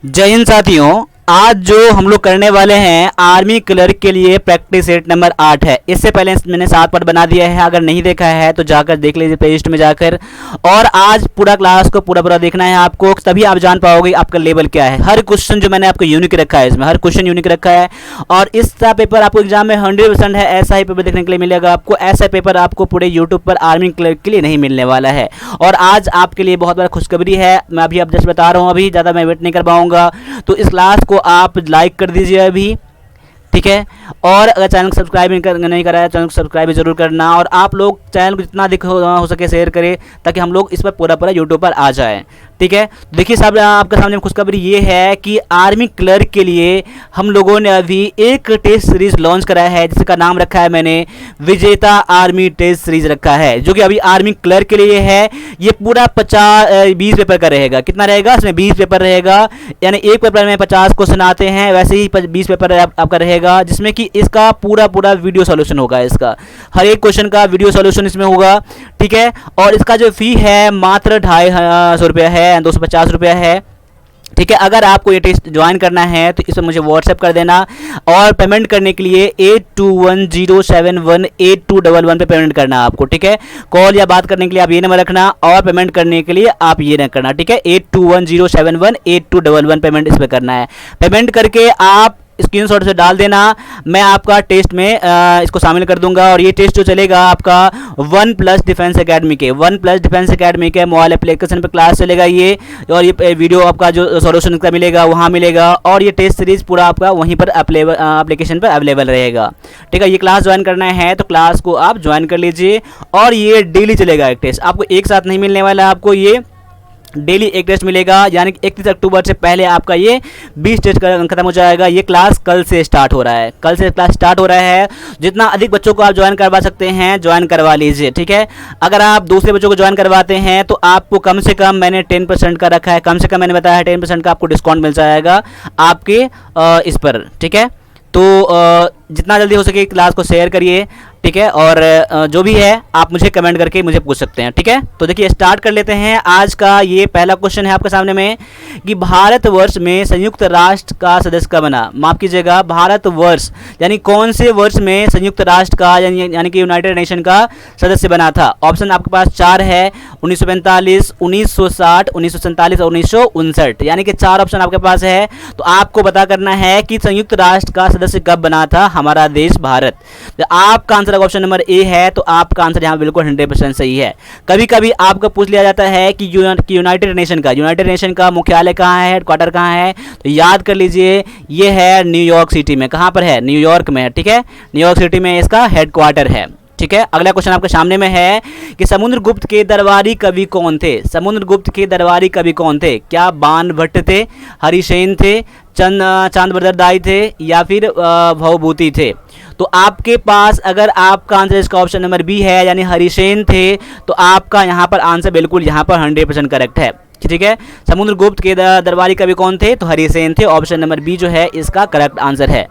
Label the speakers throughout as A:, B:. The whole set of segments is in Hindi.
A: जय हिंद साथियों। आज जो हम लोग करने वाले हैं आर्मी क्लर्क के लिए प्रैक्टिस सेट नंबर 8 है। इससे पहले मैंने 7 पार्ट बना दिया है, अगर नहीं देखा है तो जाकर देख लीजिए प्लेलिस्ट में जाकर। और आज पूरा क्लास को पूरा देखना है आपको, तभी आप जान पाओगे आपका लेवल क्या है। हर क्वेश्चन जो मैंने आपको यूनिक रखा है, इसमें हर क्वेश्चन यूनिक रखा है। और इस पेपर आपको एग्जाम में 100% है, ऐसा ही पेपर देखने के लिए मिलेगा आपको। ऐसा पेपर आपको पूरे यूट्यूब पर आर्मी क्लर्क के लिए नहीं मिलने वाला है। और आज आपके लिए बहुत बड़ा खुशखबरी है, मैं अभी आप जस्ट बता रहा हूँ, अभी ज़्यादा मैं वेट नहीं कर पाऊंगा। तो इस क्लास को आप लाइक कर दीजिए अभी, ठीक है। और अगर चैनल को सब्सक्राइब नहीं करा है, चैनल को सब्सक्राइब जरूर करना। और आप लोग चैनल को जितना हो सके शेयर करें, ताकि हम लोग इस पर पूरा यूट्यूब पर आ जाए, ठीक है। देखिए साहब, आपके सामने खुशखबरी ये है कि आर्मी क्लर्क के लिए हम लोगों ने अभी एक टेस्ट सीरीज लॉन्च कराया है, जिसका नाम रखा है मैंने विजेता आर्मी टेस्ट सीरीज रखा है, जो कि अभी आर्मी क्लर्क के लिए है। ये पूरा 20 पेपर का रहेगा। कितना रहेगा इसमें? 20 पेपर रहेगा, यानी एक पेपर में 50 क्वेश्चन आते हैं, वैसे ही 20 पेपर आपका रहेगा, जिसमें कि इसका पूरा वीडियो सॉल्यूशन होगा। इसका हर एक क्वेश्चन का वीडियो सॉल्यूशन इसमें होगा, ठीक है। और इसका जो फी है मात्र 250 रुपया है, 250 रुपया है, ठीक है। अगर आपको ये टेस्ट ज्वाइन करना है तो इसमें मुझे व्हाट्सएप कर देना। और पेमेंट करने के लिए 8210718211 पे पेमेंट करना आपको, ठीक है। कॉल या बात करने के लिए आप ये नंबर रखना, और पेमेंट करने के लिए आप ये न करना, ठीक है। 8210718211 पेमेंट इस पर करना है। पेमेंट करके आप स्क्रीनशॉट से डाल देना, मैं आपका टेस्ट में इसको शामिल कर दूंगा। और ये टेस्ट जो चलेगा आपका OnePlus डिफेंस एकेडमी के मोबाइल एप्लीकेशन पे क्लास चलेगा ये। और ये वीडियो आपका जो सॉल्यूशन का मिलेगा वहाँ मिलेगा, और ये टेस्ट सीरीज पूरा आपका वहीं पर एप्लीकेशन पर अवेलेबल रहेगा, ठीक है। ये क्लास ज्वाइन करना है तो क्लास को आप ज्वाइन कर लीजिए। और ये डेली चलेगा एक टेस्ट, आपको एक साथ नहीं मिलने वाला, आपको ये डेली एक टेस्ट मिलेगा। यानी कि 31 अक्टूबर से पहले आपका ये 20 टेस्ट खत्म हो जाएगा। ये क्लास कल से स्टार्ट हो रहा है, कल से क्लास स्टार्ट हो रहा है। जितना अधिक बच्चों को आप ज्वाइन करवा सकते हैं ज्वाइन करवा लीजिए, ठीक है। अगर आप दूसरे बच्चों को ज्वाइन करवाते हैं तो आपको कम से कम, मैंने 10% का रखा है, कम से कम मैंने बताया है 10% का आपको डिस्काउंट मिल जाएगा आपके इस पर, ठीक है। तो जितना जल्दी हो सके क्लास को शेयर करिए, ठीक है। और जो भी है आप मुझे कमेंट करके मुझे पूछ सकते हैं, ठीक है। तो देखिए स्टार्ट कर लेते हैं। आज का ये पहला क्वेश्चन है आपके सामने में कि भारतवर्ष में संयुक्त राष्ट्र का सदस्य कब बना? माफ कीजिएगा, भारतवर्ष यानी कौन से वर्ष में संयुक्त राष्ट्र का यानी कि यूनाइटेड नेशन का सदस्य बना था? ऑप्शन आपके पास 4 है, 1945, 1960, 1947 और 1959, यानी कि 4 ऑप्शन आपके पास है। तो आपको पता करना है कि संयुक्त राष्ट्र का सदस्य कब बना था हमारा देश भारत। तो आपका आंसर ऑप्शन नंबर ए है, तो आपका आंसर यहाँ बिल्कुल 100% सही है। कभी कभी आपको पूछ लिया जाता है कि यूनाइटेड नेशन का मुख्यालय कहाँ है, हेडक्वार्टर कहाँ है, तो याद कर लीजिए ये है न्यूयॉर्क सिटी में। कहाँ पर है? न्यूयॉर्क में है, ठीक है। न्यूयॉर्क सिटी में इसका हेडक्वार्टर है, ठीक है। अगला क्वेश्चन आपके सामने में है कि समुद्रगुप्त के दरबारी कवि कौन थे? समुद्रगुप्त के दरबारी कवि कौन थे? क्या बाणभट्ट थे, हरिसेन थे, चांदबरदाई थे, या फिर भवभूति थे? तो आपके पास, अगर आपका आंसर इसका ऑप्शन नंबर बी है यानी हरिसेन थे, तो आपका यहाँ पर आंसर बिल्कुल यहाँ पर 100% करेक्ट है, ठीक है। समुद्रगुप्त के दरबारी कवि कौन थे? तो हरिसेन थे। ऑप्शन नंबर बी जो है इसका करेक्ट आंसर है।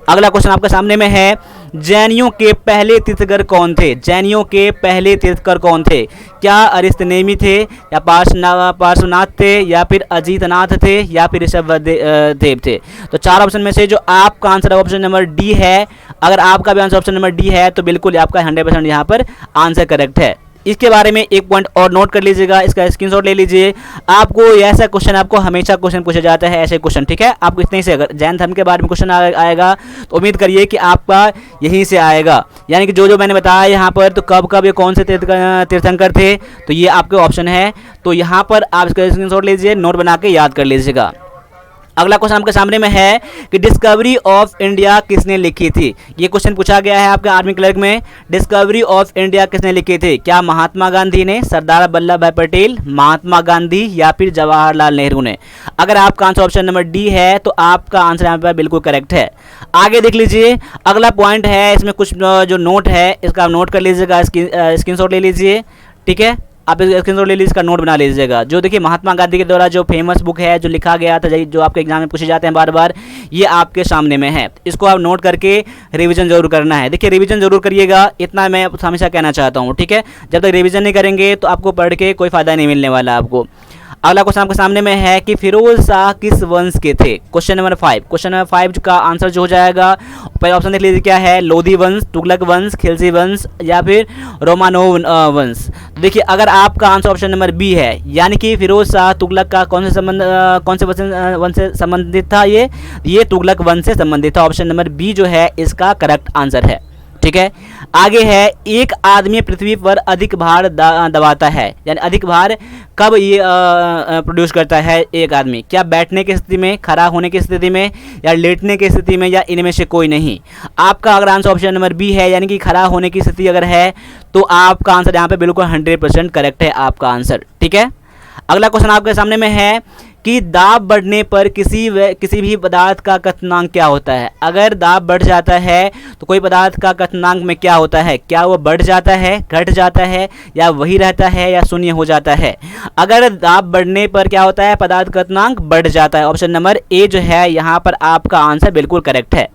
A: अगला क्वेश्चन आपके सामने में है, जैनियों के पहले तीर्थंकर कौन थे? जैनियों के पहले तीर्थंकर कौन थे? क्या अरिस्तनेमी थे, या पार्श्वनाथ थे, या फिर अजीतनाथ थे, या फिर ऋषभदेव थे? तो 4 ऑप्शन में से जो आपका आंसर ऑप्शन नंबर डी है, अगर आपका भी आंसर ऑप्शन नंबर डी है तो बिल्कुल आपका 100% यहाँ पर आंसर करेक्ट है। इसके बारे में एक पॉइंट और नोट कर लीजिएगा, इसका स्क्रीनशॉट ले लीजिए। आपको ऐसा क्वेश्चन, आपको हमेशा क्वेश्चन पूछा जाता है ऐसे क्वेश्चन, ठीक है। आपको इतने से अगर जैन धर्म के बारे में क्वेश्चन आएगा तो उम्मीद करिए कि आपका यहीं से आएगा। यानी कि जो मैंने बताया यहाँ पर, तो कब ये कौन से तीर्थंकर थे, तो ये आपके ऑप्शन है। तो यहाँ पर आप इसका स्क्रीनशॉट लीजिए, नोट बना के याद कर लीजिएगा। अगला क्वेश्चन आपके सामने में है कि डिस्कवरी ऑफ इंडिया किसने लिखी थी? ये क्वेश्चन पूछा गया है आपके आर्मी क्लर्क में। डिस्कवरी ऑफ इंडिया किसने लिखी थी? क्या महात्मा गांधी ने, सरदार वल्लभ भाई पटेल, महात्मा गांधी, या फिर जवाहरलाल नेहरू ने? अगर आपका आंसर ऑप्शन नंबर डी है तो आपका आंसर यहाँ पर बिल्कुल करेक्ट है। आगे देख लीजिए, अगला पॉइंट है, इसमें कुछ जो नोट है इसका नोट कर लीजिएगा, स्क्रीनशॉट ले लीजिए, ठीक है। आप स्क्रीनशॉट ले लीजिए, इसका नोट बना लीजिएगा। जो देखिए महात्मा गांधी के द्वारा जो फेमस बुक है, जो लिखा गया था, जो आपके एग्जाम में पूछे जाते हैं बार बार, ये आपके सामने में है। इसको आप नोट करके रिवीजन जरूर करना है। देखिए रिवीजन जरूर करिएगा, इतना मैं हमेशा कहना चाहता हूँ, ठीक है। जब तक रिवीजन नहीं करेंगे तो आपको पढ़ के कोई फ़ायदा नहीं मिलने वाला आपको। अगला क्वेश्चन आपके सामने में है कि फिरोज शाह किस वंश के थे। क्वेश्चन नंबर 5, क्वेश्चन नंबर 5 का आंसर जो हो जाएगा, पहले ऑप्शन देख लीजिए क्या है, लोधी वंश, तुगलक वंश, खिलजी वंश या फिर रोमानोव वंश। तो देखिए अगर आपका आंसर ऑप्शन नंबर बी है, यानी कि फिरोज शाह तुगलक का कौन से वंश से संबंधित था, ये तुगलक वंश से संबंधित था। ऑप्शन नंबर बी जो है इसका करेक्ट आंसर है। ठीक है, आगे है, एक आदमी पृथ्वी पर अधिक भार दबाता है, यानी अधिक भार कब ये प्रोड्यूस करता है एक आदमी, क्या बैठने की स्थिति में, खड़ा होने की स्थिति में या लेटने की स्थिति में, या इनमें से कोई नहीं। आपका अगर आंसर ऑप्शन नंबर बी है, यानी कि खड़ा होने की स्थिति अगर है, तो आपका आंसर यहाँ पे बिल्कुल 100% करेक्ट है आपका आंसर। ठीक है, अगला क्वेश्चन आपके सामने में है कि दाब बढ़ने पर किसी भी पदार्थ का क्वथनांक क्या होता है। अगर दाब बढ़ जाता है तो कोई पदार्थ का क्वथनांक में क्या होता है, क्या वो बढ़ जाता है, घट जाता है या वही रहता है या शून्य हो जाता है। अगर दाब बढ़ने पर क्या होता है, पदार्थ क्वथनांक बढ़ जाता है। ऑप्शन नंबर ए जो है यहाँ पर आपका आंसर बिल्कुल करेक्ट है।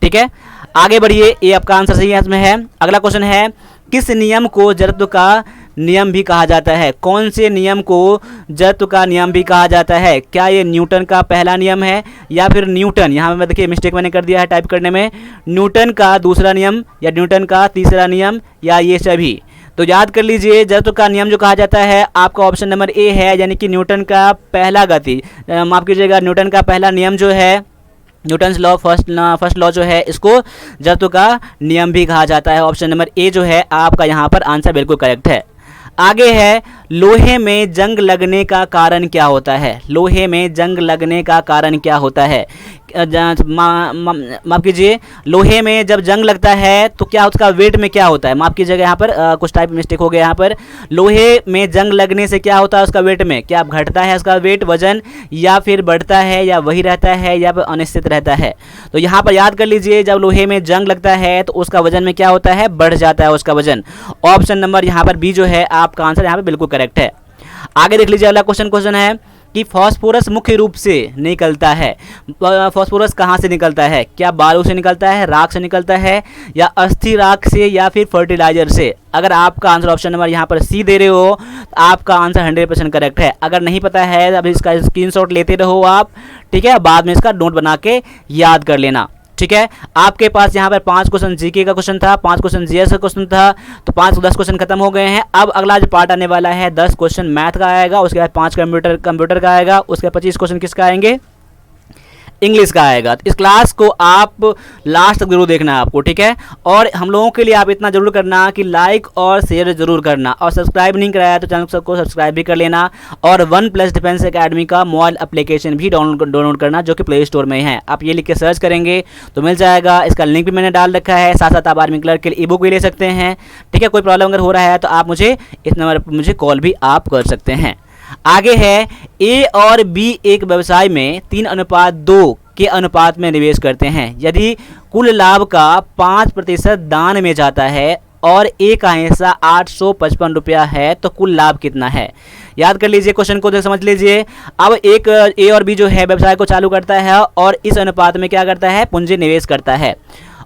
A: ठीक है, आगे बढ़िए, ये आपका आंसर सही है इसमें है। अगला क्वेश्चन है, किस नियम को जड़त्व का नियम भी कहा जाता है। कौन से नियम को जड़त्व का नियम भी कहा जाता है, क्या ये न्यूटन का पहला नियम है या फिर न्यूटन, यहाँ पे देखिए मिस्टेक मैंने कर दिया है टाइप करने में, न्यूटन का दूसरा नियम या न्यूटन का तीसरा नियम या ये सभी। तो याद कर लीजिए, जड़त्व का नियम जो कहा जाता है आपका ऑप्शन नंबर ए है, यानी कि न्यूटन का पहला गति, माफ कीजिएगा, न्यूटन का पहला नियम जो है, न्यूटन्स लॉ, फर्स्ट लॉ जो है, इसको जड़त्व का नियम भी कहा जाता है। ऑप्शन नंबर ए जो है आपका यहाँ पर आंसर बिल्कुल करेक्ट है। आगे है, लोहे में जंग लगने का कारण क्या होता है। लोहे में जंग लगने का कारण क्या होता है, माफ कीजिए, लोहे में जब जंग लगता है तो क्या उसका वेट में क्या होता है, माफ कीजिएगा यहाँ पर कुछ टाइप मिस्टेक हो गया यहाँ पर। लोहे में जंग लगने से क्या होता है उसका वेट में, क्या घटता है उसका वेट, वजन, या फिर बढ़ता है या वही रहता है या फिर अनिश्चित रहता है। तो यहाँ पर याद कर लीजिए, जब लोहे में जंग लगता है तो उसका वजन में क्या होता है, बढ़ जाता है उसका वजन। ऑप्शन नंबर यहाँ पर बी जो है आपका आंसर यहाँ पर बिल्कुल करेक्ट है। आगे देख लीजिए, अगला क्वेश्चन है कि फास्फोरस मुख्य रूप से निकलता है। फास्फोरस कहाँ से निकलता है, क्या बालू से निकलता है, राख से निकलता है या अस्थि राख से या फिर फर्टिलाइजर से। अगर आपका आंसर ऑप्शन नंबर यहाँ पर सी दे रहे हो तो आपका आंसर 100% करेक्ट है। अगर नहीं पता है अभी इसका स्क्रीनशॉट लेते रहो आप, ठीक है, बाद में इसका नोट बना के याद कर लेना। ठीक है, आपके पास यहाँ पर 5 क्वेश्चन जीके का क्वेश्चन था, 5 क्वेश्चन जीएस का क्वेश्चन था, तो 5 10 क्वेश्चन खत्म हो गए हैं। अब अगला जो पार्ट आने वाला है 10 क्वेश्चन मैथ का आएगा, उसके बाद 5 कंप्यूटर का आएगा, उसके बाद 25 क्वेश्चन किसका आएंगे, इंग्लिश का आएगा। तो इस क्लास को आप लास्ट तक जरूर देखना है आपको, ठीक है। और हम लोगों के लिए आप इतना जरूर करना कि लाइक और शेयर जरूर करना, और सब्सक्राइब नहीं कराया तो चैनल को सब्सक्राइब भी कर लेना। और 1+ डिफेंस एकेडमी का मोबाइल एप्लीकेशन भी डाउनलोड करना, जो कि प्ले स्टोर में है। आप ये लिख के सर्च करेंगे तो मिल जाएगा, इसका लिंक भी मैंने डाल रखा है। साथ साथ आप आर्मी क्लर्क के लिए ई बुक भी ले सकते हैं, ठीक है। कोई प्रॉब्लम अगर हो रहा है तो आप मुझे इस नंबर पर मुझे कॉल भी आप कर सकते हैं। आगे है, ए और बी एक व्यवसाय में 3:2 के अनुपात में निवेश करते हैं। यदि कुल लाभ का 5% दान में जाता है और ए का हिस्सा 855 रुपया है तो कुल लाभ कितना है। याद कर लीजिए, क्वेश्चन को समझ लीजिए। अब एक ए और बी जो है व्यवसाय को चालू करता है और इस अनुपात में क्या करता है, पूंजी निवेश करता है,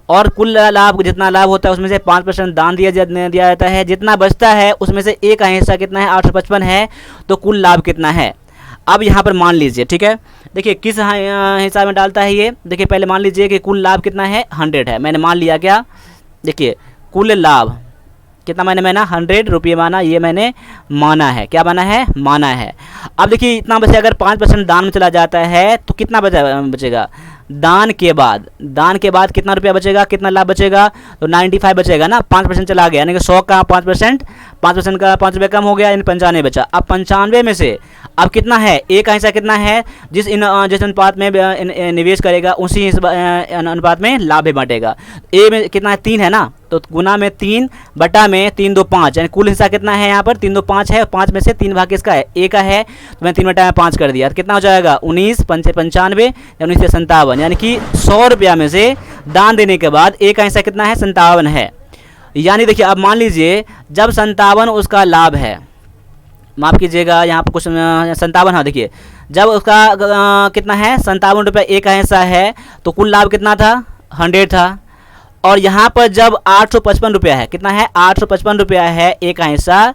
A: और कुल लाभ, जितना लाभ होता है उसमें से 5% दान दिया जाता है। जितना बचता है उसमें से ए का हिस्सा कितना है, 855 है, तो कुल लाभ कितना है। अब यहाँ पर मान लीजिए, ठीक है, देखिए किस हिसाब में डालता है ये। देखिए पहले मान लीजिए कि कुल लाभ कितना है, 100 है, मैंने मान लिया क्या, देखिए कुल लाभ कितना मैंने 100 रुपये माना, ये मैंने माना है, क्या माना है, माना है। अब देखिए इतना बचे, अगर 5% दान में चला जाता है तो कितना बचेगा, दान के बाद कितना रुपया बचेगा, कितना लाभ बचेगा, तो 95 बचेगा ना, 5% चला गया, यानी कि 100 का 5% का 5 रुपये कम हो गया, यानी 95 बचा। अब 95 में से अब कितना है, ए का हिस्सा कितना है, जिस अनुपात में निवेश करेगा उसी अनुपात में लाभ भी बांटेगा। ए में कितना है, 3 है ना, तो गुना में 3 बटा में 3 2 5, यानी कुल हिस्सा कितना है यहाँ पर 3 2 5 है। 5 में से 3 भाग किसका है, ए का है, तो मैं 3 बटा में 5 कर दिया, तो कितना हो जाएगा 19 5 95, 19 से 57, यानी कि 100 रुपया में से दान देने के बाद ए का हिस्सा कितना है, 57 है। यानी देखिए अब मान लीजिए जब 57 उसका लाभ है, माफ़ कीजिएगा यहाँ पर कुछ 57, हाँ देखिए जब उसका कितना है 57 रुपये ए का हिस्सा है, तो कुल लाभ कितना था, 100 था। और यहाँ पर जब 855 रुपया है, कितना है 855 रुपया है ए का हिस्सा,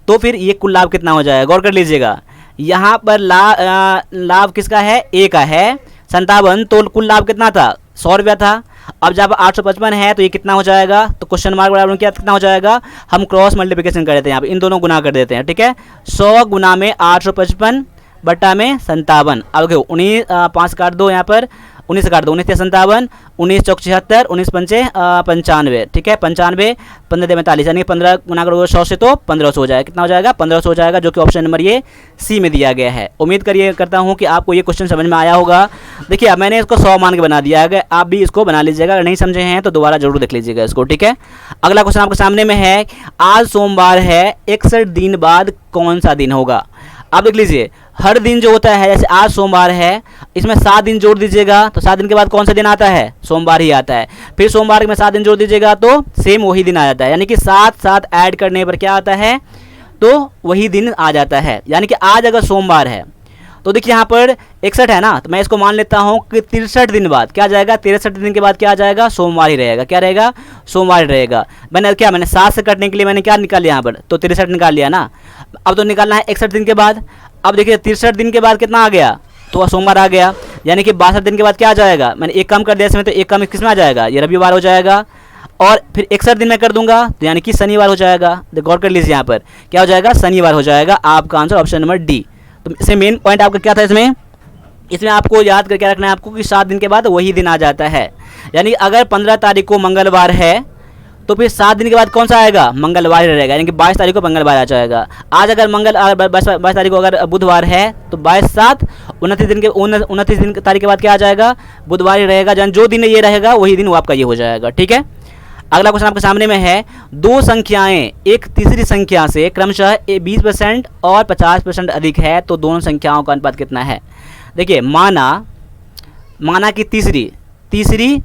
A: तो फिर ये कुल लाभ कितना हो जाएगा, गौर कर लीजिएगा। यहाँ पर लाभ किसका है, ए का है 57, तो कुल लाभ कितना था 100 रुपया था। अब जब 855 है तो ये कितना हो जाएगा, तो क्वेश्चन मार्क बराबर क्या कितना हो जाएगा, हम क्रॉस मल्टीप्लिकेशन कर देते हैं, यहाँ पे इन दोनों गुना कर देते हैं, ठीक है। 100 गुना में 855 बटा में 57। अब देखो 19 5 काट दो, यहाँ पर 19 काट दो, 19 से 57, 19 चौक 76, 19 पंचे 95, ठीक है। 95 15 दे 45, यानी 15 गुना करोगे 100 से तो 1500 हो जाएगा। कितना हो जाएगा, 1500 हो जाएगा, जो कि ऑप्शन नंबर ये सी में दिया गया है। उम्मीद करता हूँ कि आपको ये क्वेश्चन समझ में आया होगा। देखिए अब मैंने इसको 100 मान के बना दिया है, आप भी इसको बना लीजिएगा, अगर नहीं समझे हैं तो दोबारा जरूर देख लीजिएगा इसको, ठीक है। अगला क्वेश्चन आपके सामने में है, आज सोमवार है, 61 दिन बाद कौन सा दिन होगा। आप देख लीजिए, हर दिन जो होता है, जैसे आज सोमवार है, इसमें 7 दिन जोड़ दीजिएगा तो 7 दिन के बाद कौन सा दिन आता है, सोमवार ही आता है। फिर सोमवार में 7 दिन जोड़ दीजिएगा तो सेम वही दिन आ जाता है, यानी कि 7 ऐड करने पर क्या आता है, तो वही दिन आ जाता है। यानी कि आज अगर सोमवार है तो देखिए यहाँ पर 61 है ना, तो मैं इसको मान लेता हूँ कि 63 दिन बाद क्या आ जाएगा, 63 दिन के बाद क्या आ जाएगा, सोमवार ही रहेगा। क्या रहेगा, सोमवार ही रहेगा। मैंने 7 से कटने के लिए मैंने क्या निकाल लिया यहाँ पर, तो 63 निकाल लिया ना। अब तो निकालना है 61 दिन के बाद। अब देखिए 63 दिन के बाद कितना आ गया, तो सोमवार आ गया, यानी कि 62 दिन के बाद क्या आ जाएगा, मैंने एक कम कर दिया इसमें, तो एक कम किस में आ जाएगा, ये रविवार हो जाएगा। और फिर 61 दिन में कर दूंगा तो यानी कि शनिवार हो जाएगा। गौर कर लीजिए यहाँ पर क्या हो जाएगा, शनिवार हो जाएगा। आपका आंसर ऑप्शन नंबर डी। तो इसमें मेन पॉइंट आपका क्या था, इसमें आपको याद करके रखना है आपको कि 7 दिन के बाद वही दिन आ जाता है। यानी अगर 15 तारीख को मंगलवार है तो फिर 7 दिन के बाद कौन सा आएगा, मंगलवार रहेगा, यानी कि 22 तारीख को मंगलवार आ जाएगा। आज अगर 22 तारीख को अगर बुधवार है तो 22 7 29 दिन तारीख के बाद क्या आ जाएगा, बुधवार ही रहेगा। जो दिन ये रहेगा वही दिन वो आपका ये हो जाएगा, ठीक है। अगला क्वेश्चन आपके सामने में है, दो संख्याएं एक तीसरी संख्या से क्रमशः 20% और 50% अधिक है तो दोनों संख्याओं का अनुपात कितना है। देखिए माना कि तीसरी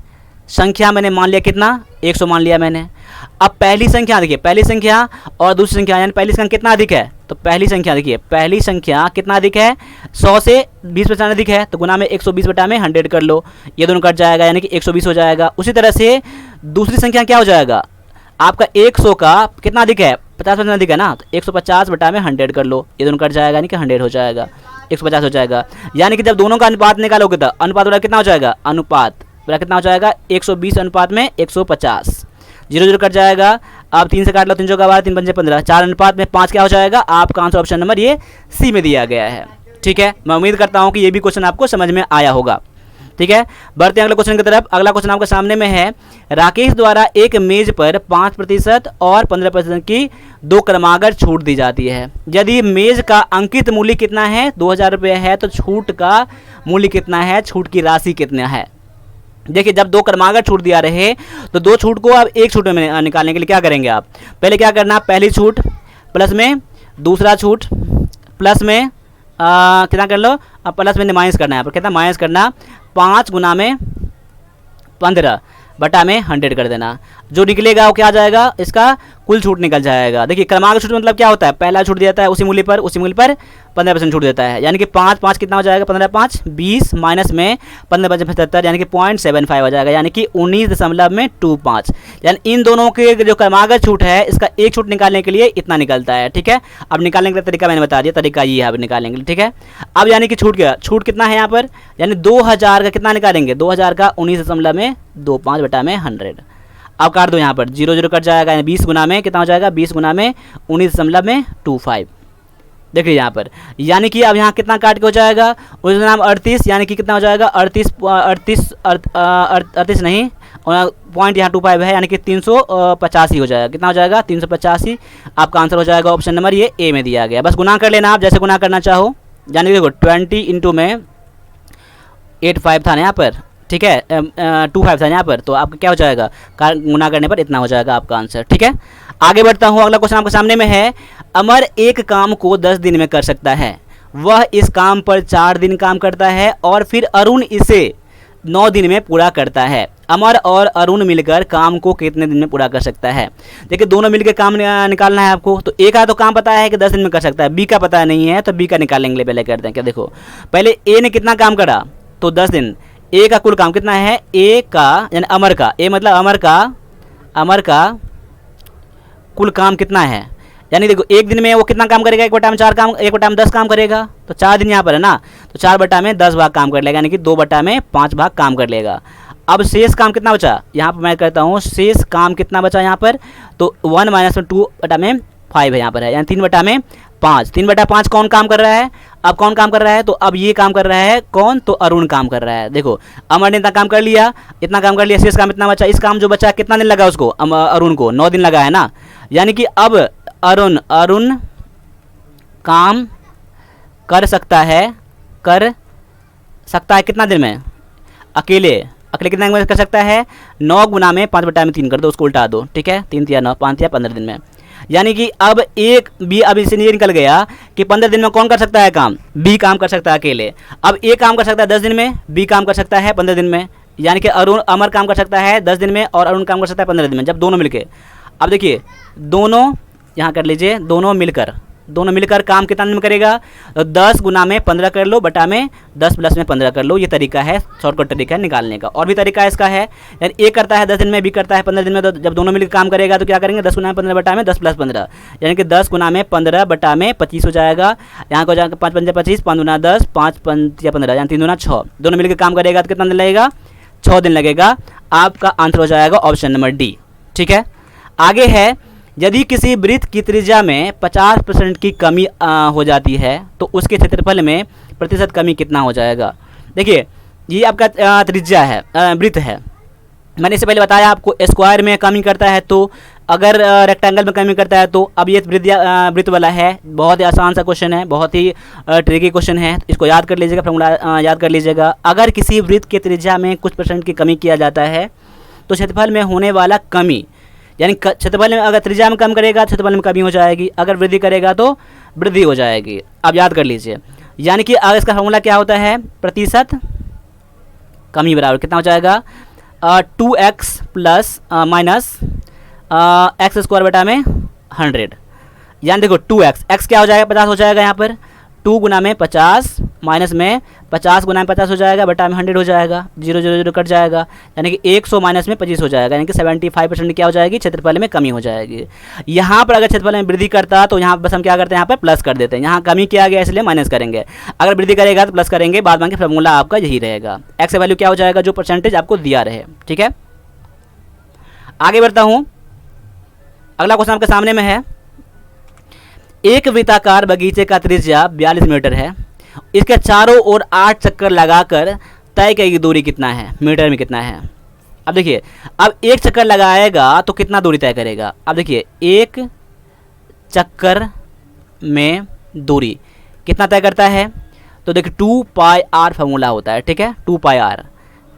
A: संख्या मैंने मान लिया कितना, 100 मान लिया मैंने। अब पहली संख्या देखिए, पहली संख्या और दूसरी संख्या, यानी पहली संख्या कितना अधिक है, तो पहली संख्या देखिए, पहली संख्या कितना अधिक है, 100 से 20% अधिक है, तो गुना में 120 बटा में 100 कर लो, ये दोनों कट जाएगा, यानी कि 120 हो जाएगा। उसी तरह से दूसरी संख्या क्या हो जाएगा, आपका 100 का कितना अधिक है, 50% अधिक है ना, तो 150 बटा में 100 कर लो, ये दोनों कट जाएगा, यानी कि 100 हो जाएगा, 150 हो जाएगा। यानी कि जब दोनों का अनुपात निकालोगे तो अनुपात वाला कितना हो जाएगा, अनुपात वाला कितना हो जाएगा, 120 अनुपात में 150, 0 0 कट जाएगा। अब 3 से काट लो, 3 का 12, 3 पंजे 15, 4 अनुपात में 5 क्या हो जाएगा, आपका आंसर ऑप्शन नंबर ये सी में दिया गया है, ठीक है। मैं उम्मीद करता हूँ कि ये भी क्वेश्चन आपको समझ में आया होगा, ठीक है। बढ़ते हैं अगले क्वेश्चन की तरफ। अगला क्वेश्चन आपके सामने में है, राकेश द्वारा एक मेज पर 5% और 15% की 2 क्रमागत छूट दी जाती है। यदि मेज का अंकित मूल्य कितना है, 2000 रुपये है, तो छूट का मूल्य कितना है, छूट की राशि कितना है। देखिए जब 2 क्रमागत छूट दिया रहे तो 2 छूट को अब एक छूट में निकालने के लिए क्या करेंगे आप, पहले क्या करना, पहली छूट प्लस में दूसरा छूट प्लस में कितना कर लो, अब प्लस में माइनस करना है, कितना माइनस करना, 5 गुना में 15 बटा में 100 कर देना। जो निकलेगा वो क्या आ जाएगा, इसका कुल छूट निकल जाएगा। देखिए क्रमागत छूट मतलब क्या होता है, पहला छूट देता है उसी मूल्य पर 15% छूट देता है, यानी कि 5 कितना हो जाएगा, 15 5 20 माइनस में 15 5 75, यानी कि 0.75 हो जाएगा, यानी कि 19.25। यानी इन दोनों के जो क्रमागत छूट है इसका एक छूट निकालने के लिए इतना निकलता है, ठीक है। अब निकालने का तरीका मैंने बता दिया, तरीका ये है अब निकालने के लिए, ठीक है। अब यानी कि छूट कितना है यहाँ पर, यानी 2000 का कितना निकालेंगे, 2000 का 19.25 बटा में 100। अब काट दो, यहाँ पर 0 0 कट जाएगा, यानी 20 गुना में कितना हो जाएगा, 20 गुना में 19.25। देखिए यहाँ पर, यानी कि अब यहाँ कितना काट के हो जाएगा, उसका नाम 38, यानी कि कितना हो जाएगा 38 नहीं, पॉइंट यहाँ 25 है, यानी कि 385 हो जाएगा। कितना हो जाएगा, 385। आपका आंसर हो जाएगा ऑप्शन नंबर ये ए में दिया गया। बस गुना कर लेना आप जैसे गुना करना चाहो, यानी देखो 20 इंटू में 85 था ना यहाँ पर, ठीक है, 25 था यहाँ पर, तो आपका क्या हो जाएगा, गुना करने पर इतना हो जाएगा आपका आंसर, ठीक है। आगे बढ़ता हूँ, अगला क्वेश्चन आपके सामने में है, अमर एक काम को 10 दिन में कर सकता है, वह इस काम पर 4 दिन काम करता है और फिर अरुण इसे 9 दिन में पूरा करता है। अमर और अरुण मिलकर काम को कितने दिन में पूरा कर सकता है। देखिए दोनों मिलकर काम निकालना है आपको, तो ए का तो काम पता है कि 10 दिन में कर सकता है, बी का पता नहीं है, तो बी का निकालेंगे, पहले करते हैं क्या। देखो पहले ए ने कितना काम करा, तो 10 दिन, ए का कुल काम कितना है, ए का यानी अमर का, ए मतलब अमर का कुल काम कितना है, यानी देखो एक दिन में वो कितना काम करेगा, 1/4 काम करेगा, तो 4 दिन यहाँ पर है ना, तो 4/10 भाग काम कर लेगा, यानी कि 2/5 भाग काम कर लेगा। अब शेष काम कितना बचा, यहाँ पर मैं करता हूँ शेष काम कितना बचा यहाँ पर, तो 1 - 2/5 है यहाँ पर है, यानी 3/5। 3/5 कौन काम कर रहा है, अब कौन काम कर रहा है, तो अब ये काम कर रहा है कौन, तो अरुण काम कर रहा है। देखो अमर ने इतना काम कर लिया, शेष काम इतना बचा, इस काम जो बचा कितना दिन लगा उसको, अरुण को 9 दिन लगा है ना, यानी कि अब अरुण काम कर सकता है कितना दिन में, अकेले कितना दिन में कर सकता है, 9 गुना में 5/3 कर दो, उसको उल्टा दो, ठीक है, 3 या 9, 5 या 15 दिन में। यानी कि अब अब इससे ये निकल गया कि 15 दिन में कौन कर सकता है काम, बी काम कर सकता है अकेले। अब ए काम कर सकता है 10 दिन में, बी काम कर सकता है 15 दिन में, यानी कि अमर काम कर सकता है 10 दिन में और अरुण काम कर सकता है 15 दिन में, जब दोनों मिलके। अब देखिए दोनों यहाँ कर लीजिए, दोनों मिलकर काम कितना दिन में करेगा, तो 10 गुना में 15 कर लो, बटा में 10 प्लस में 15 कर लो। ये तरीका है, शॉर्टकट तरीका है निकालने का। और भी तरीका है इसका है, यानी ए करता है 10 दिन में, बी करता है 15 दिन में, तो जब दोनों मिलकर काम करेगा तो क्या करेंगे, 10 गुना में 15 बटा में 10 प्लस 15, यानी कि 10 गुना में 15 बटा में 25 हो जाएगा। यहाँ को जाकर 5 × 5 = 25, 5 × 10, 5 × 5 = 15, यानी 3 × 6। दोनों मिलकर काम करेगा तो कितना दिन लगेगा, 6 दिन लगेगा। आपका आंसर हो जाएगा ऑप्शन नंबर डी, ठीक है। आगे है, यदि किसी वृत्त की त्रिज्या में 50% की कमी हो जाती है तो उसके क्षेत्रफल में प्रतिशत कमी कितना हो जाएगा। देखिए ये आपका त्रिज्या है, वृत्त है। मैंने इससे पहले बताया आपको स्क्वायर में कमी करता है, तो अगर रेक्टेंगल में कमी करता है तो अब ये वृत्त वाला है। बहुत ही आसान सा क्वेश्चन है, बहुत ही ट्रिकी क्वेश्चन है, इसको याद कर लीजिएगा, फॉर्मूला याद कर लीजिएगा। अगर किसी वृत्त की त्रिज्या में कुछ % की कमी किया जाता है तो क्षेत्रफल में होने वाला कमी, यानी क्षेत्रफल में अगर त्रिज्या में कम करेगा क्षेत्रफल में कमी हो जाएगी, अगर वृद्धि करेगा तो वृद्धि हो जाएगी। अब याद कर लीजिए, यानी कि अगर इसका फॉर्मूला क्या होता है, प्रतिशत कमी बराबर कितना हो जाएगा, 2x प्लस माइनस x² बटा में 100। यानी देखो 2x, x क्या हो जाएगा, 50 हो जाएगा, यहाँ पर 2 गुना में 50 माइनस में 50 गुना में 50 हो जाएगा, बटा में 100 हो जाएगा, 0 0 0 कट जाएगा, यानी कि 100 माइनस में 25 हो जाएगा, यानी कि 75% क्या हो जाएगी, क्षेत्रफल में कमी हो जाएगी। यहाँ पर अगर क्षेत्रफल में वृद्धि करता तो यहाँ बस हम क्या करते हैं, यहाँ पर प्लस कर देते हैं। यहाँ कमी किया गया इसलिए माइनस करेंगे, अगर वृद्धि करेगा तो प्लस करेंगे, बाद बाकी फॉर्मूला आपका यही रहेगा। एक्स वैल्यू क्या हो जाएगा, जो परसेंटेज आपको दिया रहे, ठीक है। आगे बढ़ता हूँ, अगला क्वेश्चन आपके सामने में है। एक वृत्ताकार बगीचे का त्रिज्या 42 मीटर है, इसके चारों ओर 8 चक्कर लगाकर तय की दूरी कितना है, मीटर में कितना है। अब देखिए, अब एक चक्कर लगाएगा तो कितना दूरी तय करेगा। अब देखिए एक चक्कर में दूरी कितना तय करता है, तो देखिए 2πr फॉर्मूला होता है, ठीक है, 2πr,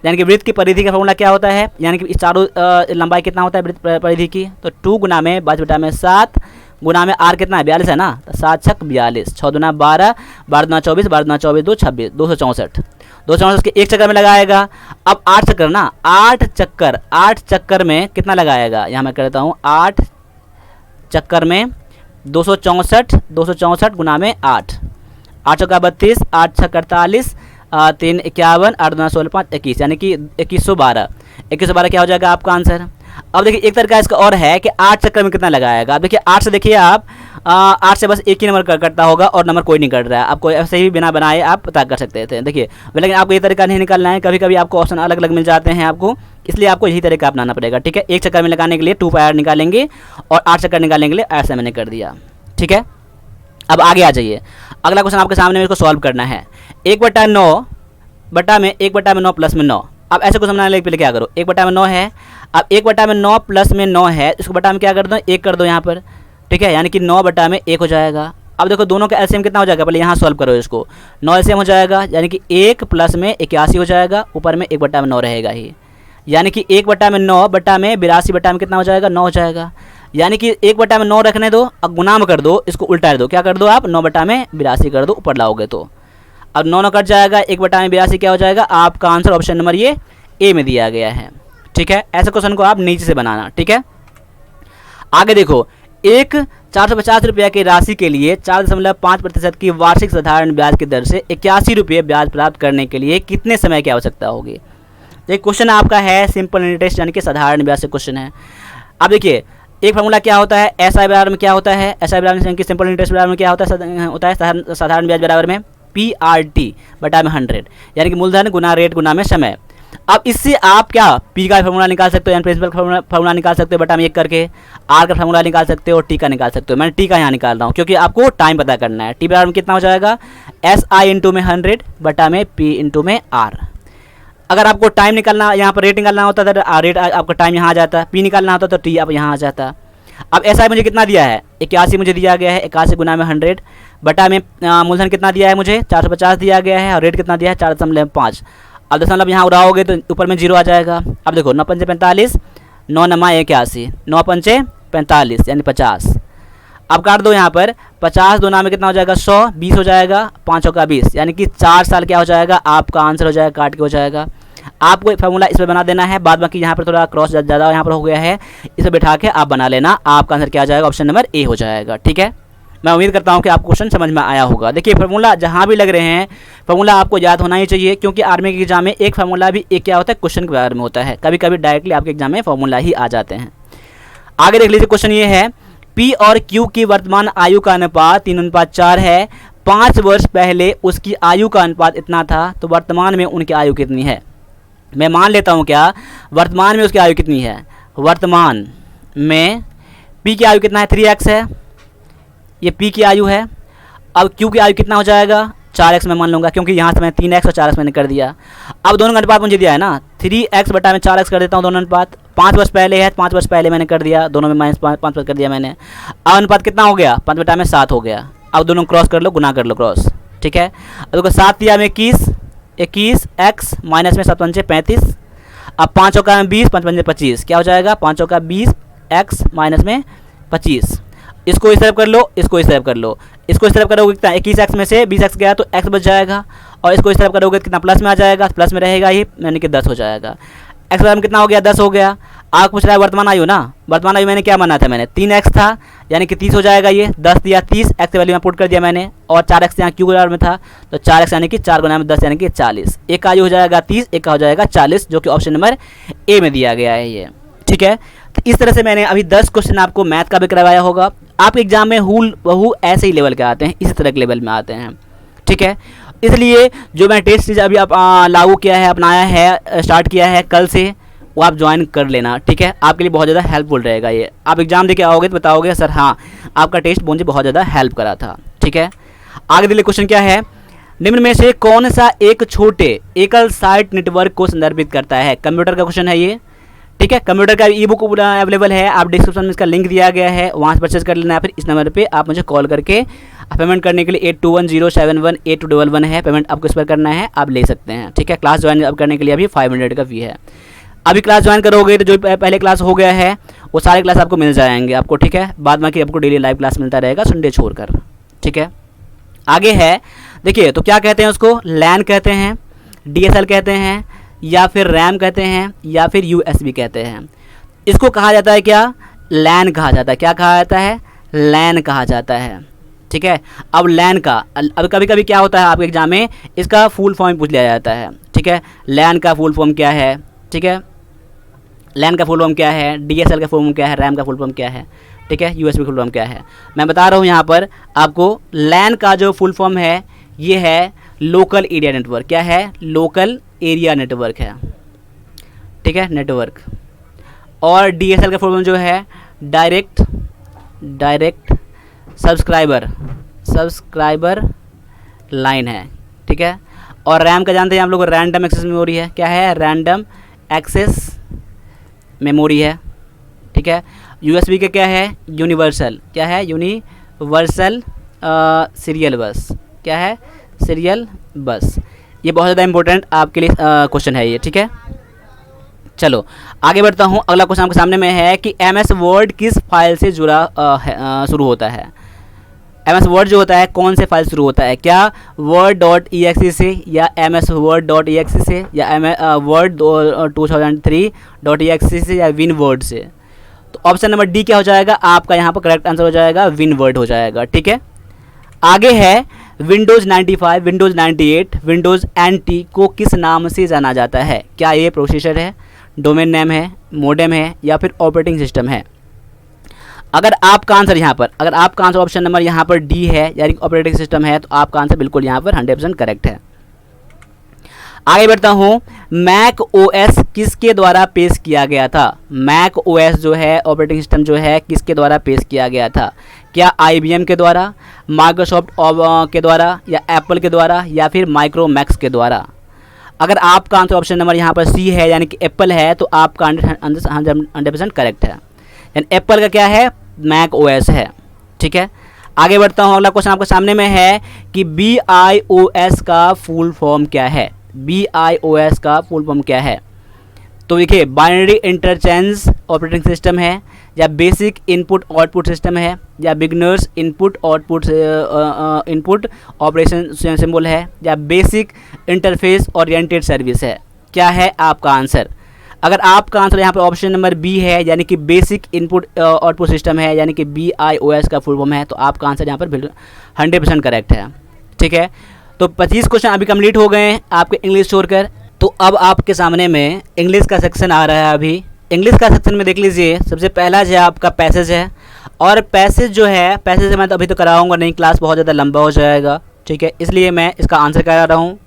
A: यानी कि वृत्त की परिधि का फॉर्मूला क्या होता है, यानी कि इस चारों लंबाई कितना होता है वृत्त परिधि की, तो 2 गुना में 22/7 गुना में r कितना है, 42 है ना, तो 7 छक 42, 6 दूना 12, 12 दूना 24, 12 दूना 24, 2 26, 264, 264 के एक चक्कर में लगाएगा। अब 8 चक्कर ना, 8 चक्कर में कितना लगाएगा, यहाँ मैं करता हूँ 8 चक्कर में 264 गुना में 8, 8 चौका 32, 8 छक 48, 3 51, 8 दूना 16, 5 21, यानी कि 2112 क्या हो जाएगा आपका आंसर। अब देखिए एक तरीका इसका और है कि 8 चक्कर में कितना लगाएगा। अब देखिए 8 से देखिए आप 8 से बस एक ही नंबर कटता होगा और नंबर कोई नहीं कट रहा है, आपको ऐसे ही बिना बनाए आप पता कर सकते थे। देखिए लेकिन आपको ये तरीका नहीं निकालना है, कभी कभी आपको ऑप्शन अलग अलग मिल जाते हैं आपको, इसलिए आपको यही तरीका अपनाना पड़ेगा, ठीक है। एक चक्कर में लगाने के लिए 2πr निकालेंगे और 8 चक्कर निकालने के लिए ऐसा मैंने कर दिया, ठीक है। अब आगे आ जाइए, अगला क्वेश्चन आपके सामने इसको सॉल्व करना है। 1/9 बटा में 1/9 प्लस में 9। अब ऐसे क्वेश्चन बनाने के पहले क्या करो, 1/9 है, अब 1/9 प्लस में 9 है, इसको बटा में क्या कर दो, 1 कर दो यहाँ पर, ठीक है, यानी कि 9 बटा में 1 हो जाएगा। अब देखो दोनों का एलसीएम कितना हो जाएगा, पहले यहाँ सॉल्व करो इसको, 9 एलसीएम हो जाएगा, यानी कि 1 प्लस में 81 हो जाएगा, ऊपर में 1/9 रहेगा ही, यानी कि 1/9 बटा में 82 बटा में कितना हो जाएगा, 9 हो जाएगा, यानी कि 1/9 रखने दो, अब गुना में कर दो, इसको उल्टा दो, क्या कर दो आप 9 बटा में 82 कर दो, ऊपर लाओगे तो अब 9 कट जाएगा, 1/82 क्या हो जाएगा, आपका आंसर ऑप्शन नंबर ये ए में दिया गया है, ठीक है। ऐसे क्वेश्चन को आप नीचे से बनाना, ठीक है। आगे देखो, एक 450 रुपये की राशि के लिए 4.5% की वार्षिक साधारण ब्याज की दर से 81 रुपये ब्याज प्राप्त करने के लिए कितने समय की आवश्यकता होगी। तो क्वेश्चन आपका है सिंपल इंटरेस्ट यानी कि साधारण ब्याज से क्वेश्चन है। अब देखिए एक फार्मूला क्या होता है एसआई बराबर में, क्या होता है एसआई बराबर में, सिंपल इंटरेस्ट बराबर में क्या होता है साधारण ब्याज बराबर में PRT बटा में 100, यानी कि मूलधन गुना रेट गुना में समय। अब इससे आप क्या P का फार्मूला निकाल सकते हो, यानी प्रिंसिपल फार्मूला निकाल सकते हो बटा में 1 करके, R का फार्मूला निकाल सकते हो, T का निकाल सकते हो। मैंने T का यहाँ निकाल रहा हूँ क्योंकि आपको टाइम पता करना है। T बराबर में कितना हो जाएगा SI इंटू में 100 बटा में P इंटू में R। अगर आपको टाइम निकालना, यहाँ पर रेट निकालना होता तो रेट आपका टाइम यहाँ आ जाता, P निकालना होता तो T आप यहाँ आ जाता। अब SI मुझे कितना दिया है 81 मुझे दिया गया है, 81 गुना में 100 बटा में मूलधन कितना दिया है मुझे 450 दिया गया है, और रेट कितना दिया है 4.5। अब दशमलव यहाँ उड़ाओगे तो ऊपर में 0 आ जाएगा। अब देखो 9 पंचे 45, 9 नमा 81, 9 पंचे 45 यानी 50। अब काट दो यहाँ पर 50 दो नाम में कितना हो जाएगा 100, 20 हो जाएगा, 5 का 20 यानी कि 4 साल क्या हो जाएगा आपका आंसर हो जाएगा, काट के हो जाएगा। आपको फार्मूला इस पर बना देना है, बाद बाकी यहाँ पर थोड़ा क्रॉस ज़्यादा यहाँ पर हो गया है, इसे बैठा के आप बना लेना, आपका आंसर क्या आ जाएगा ऑप्शन नंबर ए हो जाएगा। ठीक है, मैं उम्मीद करता हूँ कि आपको क्वेश्चन समझ में आया होगा। देखिए फार्मूला जहाँ भी लग रहे हैं फार्मूला आपको याद होना ही चाहिए, क्योंकि आर्मी के एग्जाम में एक फार्मूला भी एक क्या होता है क्वेश्चन के बारे में होता है, कभी कभी डायरेक्टली आपके एग्जाम में फार्मूला ही आ जाते हैं। आगे देख लीजिए, क्वेश्चन ये है P और Q की वर्तमान आयु का अनुपात 3:4 है। 5 वर्ष पहले उसकी आयु का अनुपात इतना था, तो वर्तमान में उनकी आयु कितनी है। मैं मान लेता हूँ क्या वर्तमान में उसकी आयु कितनी है, वर्तमान में P की आयु कितना है 3x है, ये P की आयु है। अब Q की आयु कितना हो जाएगा 4x मैं मान लूँगा, क्योंकि यहाँ से मैं 3x और 4x मैंने कर दिया। अब दोनों का अनुपात मुझे दिया है ना, 3x बटा में 4x कर देता हूँ दोनों अनुपात। 5 वर्ष पहले है, 5 वर्ष पहले मैंने कर दिया, दोनों में -5 कर दिया मैंने। अब अनुपात कितना हो गया 5 बटा में 7 हो गया। अब दोनों क्रॉस कर लो, गुना कर लो क्रॉस। ठीक है, अब देखो 7 दिया में 21x माइनस में 7 पंचे 35। अब 5 का 20, 5 पंचे 25, क्या हो जाएगा 5 का 20x माइनस में 25। इसको इस तरफ कर लो, इसको इस तरफ कर लो, इसको इस तरफ करोगे कितना 21x में से 20x गया तो x बच जाएगा, और इसको इस तरफ करोगे कितना प्लस में आ जाएगा, प्लस में रहेगा ही, यानी कि 10 हो जाएगा। x बराबर कितना हो गया 10 हो गया। आप पूछ रहा है वर्तमान आयु ना, वर्तमान आयु मैंने क्या माना था मैंने 3x था, यानी कि 30 हो जाएगा। ये 10 दिया 30, x वैल्यू में पुट कर दिया मैंने, और 4x यहाँ Q बराबर में था तो 4x यानी कि 4 गुना में 10 यानी कि 40। एक का आयु हो जाएगा 30, एक का हो जाएगा 40, जो कि ऑप्शन नंबर ए में दिया गया है ये। ठीक है, तो इस तरह से मैंने अभी 10 क्वेश्चन आपको मैथ का भी करवाया होगा। आप एग्जाम में हूल ऐसे ही लेवल के आते हैं, इसी तरह के लेवल में आते हैं। ठीक है, इसलिए जो मैंने टेस्ट सीरीज अभी आप लागू किया है, अपनाया है, स्टार्ट किया है कल से, वो आप ज्वाइन कर लेना। ठीक है, आपके लिए बहुत ज़्यादा हेल्पफुल रहेगा ये। आप एग्जाम देके आओगे तो बताओगे सर हाँ आपका टेस्ट मुझे बहुत ज़्यादा हेल्प करा था। ठीक है, आगे देखिए क्वेश्चन क्या है, निम्न में से कौन सा एक छोटे एकल साइट नेटवर्क को संदर्भित करता है। कंप्यूटर का क्वेश्चन है ये। ठीक है, कंप्यूटर का ई बुक अवेलेबल है, आप डिस्क्रिप्शन में इसका लिंक दिया गया है, वहाँ से परचेज कर लेना है। फिर इस नंबर पे आप मुझे कॉल करके पेमेंट करने के लिए 8210718211 है, पेमेंट आपको इस पर करना है, आप ले सकते हैं। ठीक है, क्लास ज्वाइन अब करने के लिए अभी 500 का फी है। अभी क्लास ज्वाइन करोगे तो जो पहले क्लास हो गया है वो सारे क्लास आपको मिल जाएंगे आपको। ठीक है, बाद में कि आपको डेली लाइव क्लास मिलता रहेगा संडे छोड़कर। ठीक है, आगे है देखिए, तो क्या कहते हैं उसको, लैन कहते हैं, DSL कहते हैं, या फिर रैम कहते हैं, या फिर USB कहते हैं। इसको कहा जाता है क्या, लैन कहा जाता है। क्या कहा जाता है, लैन कहा जाता है। ठीक है, अब लैन का अब कभी कभी क्या होता है आपके एग्जाम में इसका फुल फॉर्म पूछ लिया जाता है। ठीक है, लैन का फुल फॉर्म क्या है। ठीक है, लैन का फुल फॉर्म क्या है, DSL का फुल फॉर्म क्या है, रैम का फुल फॉर्म क्या है। ठीक है, USB फुल फॉर्म क्या है। मैं बता रहा हूँ यहाँ पर आपको, लैन का जो फुल फॉर्म है ये है लोकल एरिया नेटवर्क। क्या है, लोकल एरिया नेटवर्क है। ठीक है, नेटवर्क। और DSL का फुल फॉर्म जो है डायरेक्ट सब्सक्राइबर लाइन है। ठीक है, और रैम का जानते हैं आप लोग, रैंडम एक्सेस मेमोरी है। क्या है, रैंडम एक्सेस मेमोरी है। ठीक है, USB का क्या है, यूनिवर्सल। क्या है, यूनिवर्सल सीरियल बस। क्या है, सीरियल बस। ये बहुत ज़्यादा इंपॉर्टेंट आपके लिए क्वेश्चन है ये। ठीक है, चलो आगे बढ़ता हूँ। अगला क्वेश्चन आपके सामने में है कि MS वर्ड किस फाइल से जुड़ा शुरू होता है। MS वर्ड जो होता है कौन से फाइल शुरू होता है, क्या word.exe से, या MS word.exe से, या word 2003.exe से, या WinWord से। तो ऑप्शन नंबर डी क्या हो जाएगा आपका, यहाँ पर करेक्ट आंसर हो जाएगा WinWord हो जाएगा। ठीक है, आगे है विंडोज़ 95, विंडोज़ 98, विंडोज़ NT को किस नाम से जाना जाता है। क्या ये प्रोसेसर है, डोमेन नेम है, मोडेम है, या फिर ऑपरेटिंग सिस्टम है। अगर आपका आंसर यहाँ पर, अगर आपका आंसर ऑप्शन नंबर यहाँ पर डी है यानी ऑपरेटिंग सिस्टम है, तो आपका आंसर बिल्कुल यहाँ पर 100% करेक्ट है। आगे बढ़ता हूँ, मैक ओएस किसके द्वारा पेश किया गया था? मैक ओएस जो है ऑपरेटिंग सिस्टम जो है किसके द्वारा पेश किया गया था? क्या IBM के द्वारा, माइक्रोसॉफ्ट के द्वारा, या एप्पल के द्वारा, या फिर माइक्रोमैक्स के द्वारा? अगर आपका आंसर ऑप्शन नंबर यहाँ पर सी है यानी कि एप्पल है, तो आपका 100% करेक्ट है। यानी एप्पल का क्या है? मैक ओएस है। ठीक है, आगे बढ़ता हूँ। अगला क्वेश्चन आपके सामने में है कि BIOS का फुल फॉर्म क्या है? BIOS का फुल फॉर्म क्या है? तो देखिए, बाइनरी इंटरचेंज ऑपरेटिंग सिस्टम है, या बेसिक इनपुट आउटपुट सिस्टम है, या beginners input output input operation symbol है, या बेसिक इंटरफेस ओरिएंटेड सर्विस है? क्या है आपका आंसर? अगर आपका आंसर यहाँ पर ऑप्शन नंबर बी है यानी कि बेसिक इनपुट आउटपुट सिस्टम है यानी कि BIOS का फुल फॉर्म है, तो आपका आंसर यहाँ पर 100% करेक्ट है। ठीक है, तो 25 क्वेश्चन अभी कंप्लीट हो गए हैं आपके इंग्लिश छोड़कर। तो अब आपके सामने में इंग्लिश का सेक्शन आ रहा है। अभी इंग्लिश का सेक्शन में देख लीजिए, सबसे पहला जो है आपका पैसेज है, और पैसेज जो है, पैसेज मैं तो अभी तो कराऊंगा नहीं, क्लास बहुत ज़्यादा लंबा हो जाएगा। ठीक है, इसलिए मैं इसका आंसर करा रहा हूँ,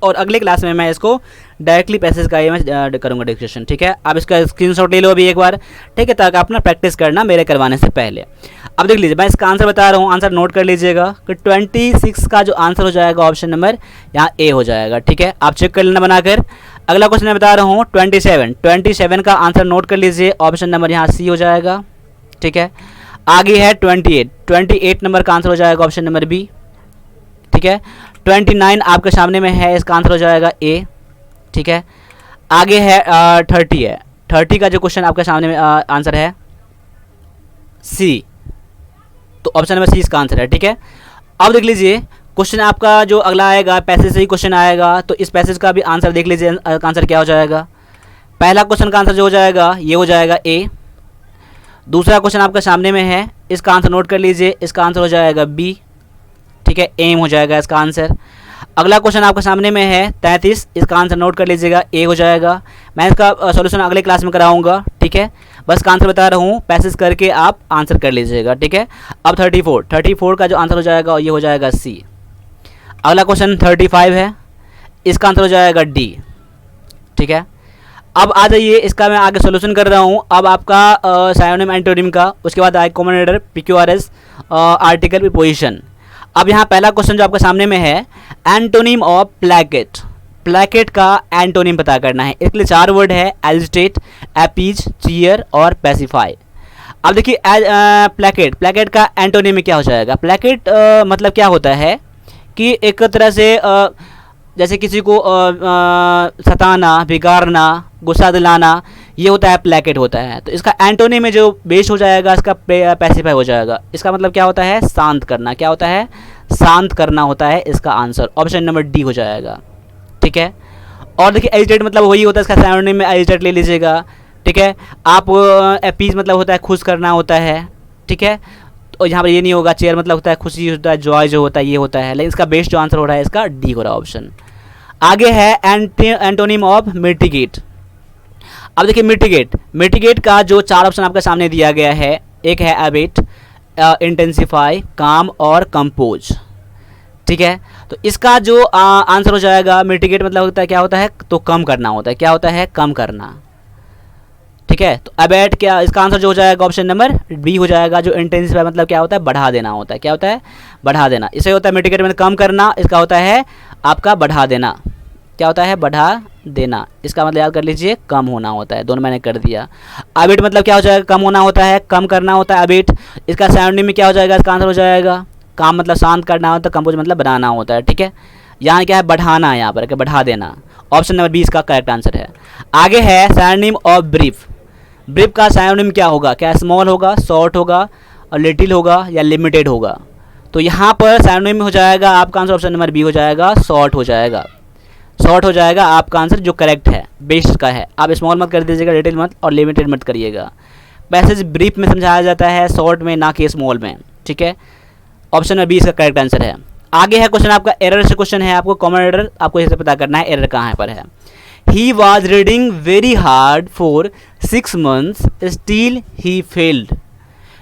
A: और अगले क्लास में मैं इसको डायरेक्टली पैसेज का ये मैं करूँगा डिस्कशन। ठीक है, आप इसका स्क्रीनशॉट ले लो अभी एक बार। ठीक है, ताकि आप ना प्रैक्टिस करना मेरे करवाने से पहले। अब देख लीजिए, मैं इसका आंसर बता रहा हूँ, आंसर नोट कर लीजिएगा कि 26 का जो आंसर हो जाएगा ऑप्शन नंबर यहाँ ए हो जाएगा। ठीक है, आप चेक कर लेना बनाकर। अगला क्वेश्चन मैं बता रहा हूँ 27 का आंसर नोट कर लीजिए, ऑप्शन नंबर यहाँ सी हो जाएगा। ठीक है, आगे है 28 नंबर का आंसर हो जाएगा ऑप्शन नंबर बी। ठीक है, 29 आपके सामने में है, इसका आंसर हो जाएगा ए। ठीक है, आगे है 30 है, 30 का जो क्वेश्चन आपके सामने में आंसर है सी, तो ऑप्शन नंबर सी इसका आंसर है। ठीक है, अब देख लीजिए क्वेश्चन आपका जो अगला आएगा, पैसेज से ही क्वेश्चन आएगा, तो इस पैसेज का भी आंसर देख लीजिए, आंसर क्या हो जाएगा। पहला क्वेश्चन का आंसर जो हो जाएगा ये हो जाएगा ए। दूसरा क्वेश्चन आपके सामने में है, इसका आंसर नोट कर लीजिए, इसका आंसर हो जाएगा बी। ठीक है, एम हो जाएगा इसका आंसर। अगला क्वेश्चन आपके सामने में है 33, इसका आंसर नोट कर लीजिएगा, ए हो जाएगा। मैं इसका सॉल्यूशन अगले क्लास में कराऊंगा। ठीक है, बस का आंसर बता रहा हूँ, पैसेज करके आप आंसर कर लीजिएगा। ठीक है, अब 34 का जो आंसर हो जाएगा ये हो जाएगा सी। अगला क्वेश्चन 35 है, इसका आंसर हो जाएगा डी। ठीक है, अब आ जाइए, इसका मैं आगे सॉल्यूशन कर रहा हूँ। अब आपका सायोनिम एंटोनिम का, उसके बाद आए common error, PQRS, article preposition. अब यहाँ पहला क्वेश्चन जो आपके सामने में है, एंटोनिम ऑफ प्लैकेट। प्लैकेट का एंटोनिम पता करना है। इसके लिए 4 वर्ड है, एजिटेट, अपीज, चीयर और पैसिफाई। अब देखिए, प्लैकेट का एंटोनिम में क्या हो जाएगा? प्लैकेट मतलब क्या होता है कि एक तरह से जैसे किसी को सताना, बिगाड़ना, गुस्सा दिलाना, ये होता है प्लैकेट होता है। तो इसका एंटोनिम में जो बेस हो जाएगा, इसका पैसिफाई हो जाएगा। इसका मतलब क्या होता है? शांत करना। क्या होता है? शांत करना होता है इसका आंसर। ऑप्शन नंबर डी हो जाएगा। ठीक है, और देखिए एजिटेट मतलब वही होता है, इसका एंटोनिम में एजिटेट ले लीजिएगा। ठीक है, आप अपीज मतलब होता है खुश करना होता है। ठीक है, तो यहाँ पर ये नहीं होगा। चेयर मतलब होता है खुशी होता है, जॉय जो होता है ये होता है। लेकिन इसका बेस्ट जो आंसर हो रहा है इसका डी हो रहा है ऑप्शन। आगे है एंटोनिम ऑफ मिटिगेट। अब देखिए मिटिगेट का जो 4 ऑप्शन आपके सामने दिया गया है, एक है अबेट, इंटेंसिफाई, काम और कंपोज। ठीक है, तो इसका जो आंसर हो जाएगा, मिटिगेट मतलब होता है क्या होता है? तो कम करना होता है। क्या होता है? कम करना। ठीक है, तो अबेट क्या, इसका आंसर जो हो जाएगा ऑप्शन नंबर बी हो जाएगा। जो इंटेंसिफाई मतलब क्या होता है? बढ़ा देना होता है। क्या होता है? बढ़ा देना। इसे होता है मिटिगेट मतलब कम करना, इसका होता है आपका बढ़ा देना। क्या होता है? बढ़ा देना। इसका मतलब याद कर लीजिए, कम होना होता है। दोनों मैंने कर दिया। अबेट मतलब क्या हो जाएगा? कम होना होता है, कम करना होता है अबेट। इसका साइनोनिम में क्या हो जाएगा? इसका आंसर हो जाएगा काम मतलब शांत करना होता है, कंपोज मतलब बनाना होता है। ठीक है, यहाँ क्या है? बढ़ाना है यहाँ पर, क्या बढ़ा देना। ऑप्शन नंबर बी इसका करेक्ट आंसर है। आगे है साइनोनिम ऑफ ब्रीफ। ब्रीफ का साइनोनिम क्या होगा? क्या स्मॉल होगा, शॉर्ट होगा, और लिटिल होगा, या लिमिटेड होगा? तो यहाँ पर साइनोनिम हो जाएगा आपका आंसर ऑप्शन नंबर बी हो जाएगा, शॉर्ट हो जाएगा। शॉर्ट हो जाएगा आपका आंसर जो करेक्ट है, बेस्ट का है। आप स्मॉल मत कर दीजिएगा, लिटिल मत, और लिमिटेड मत करिएगा। पैसेज ब्रीफ में समझाया जाता है, शॉर्ट में, ना कि स्मॉल में। ठीक है, ऑप्शन नंबर बी इसका करेक्ट आंसर है। आगे है क्वेश्चन आपका एरर से क्वेश्चन है, आपको कॉमन एरर आपको इसे पता करना है, एरर कहाँ पर है। He was reading very hard for 6 months, still he failed.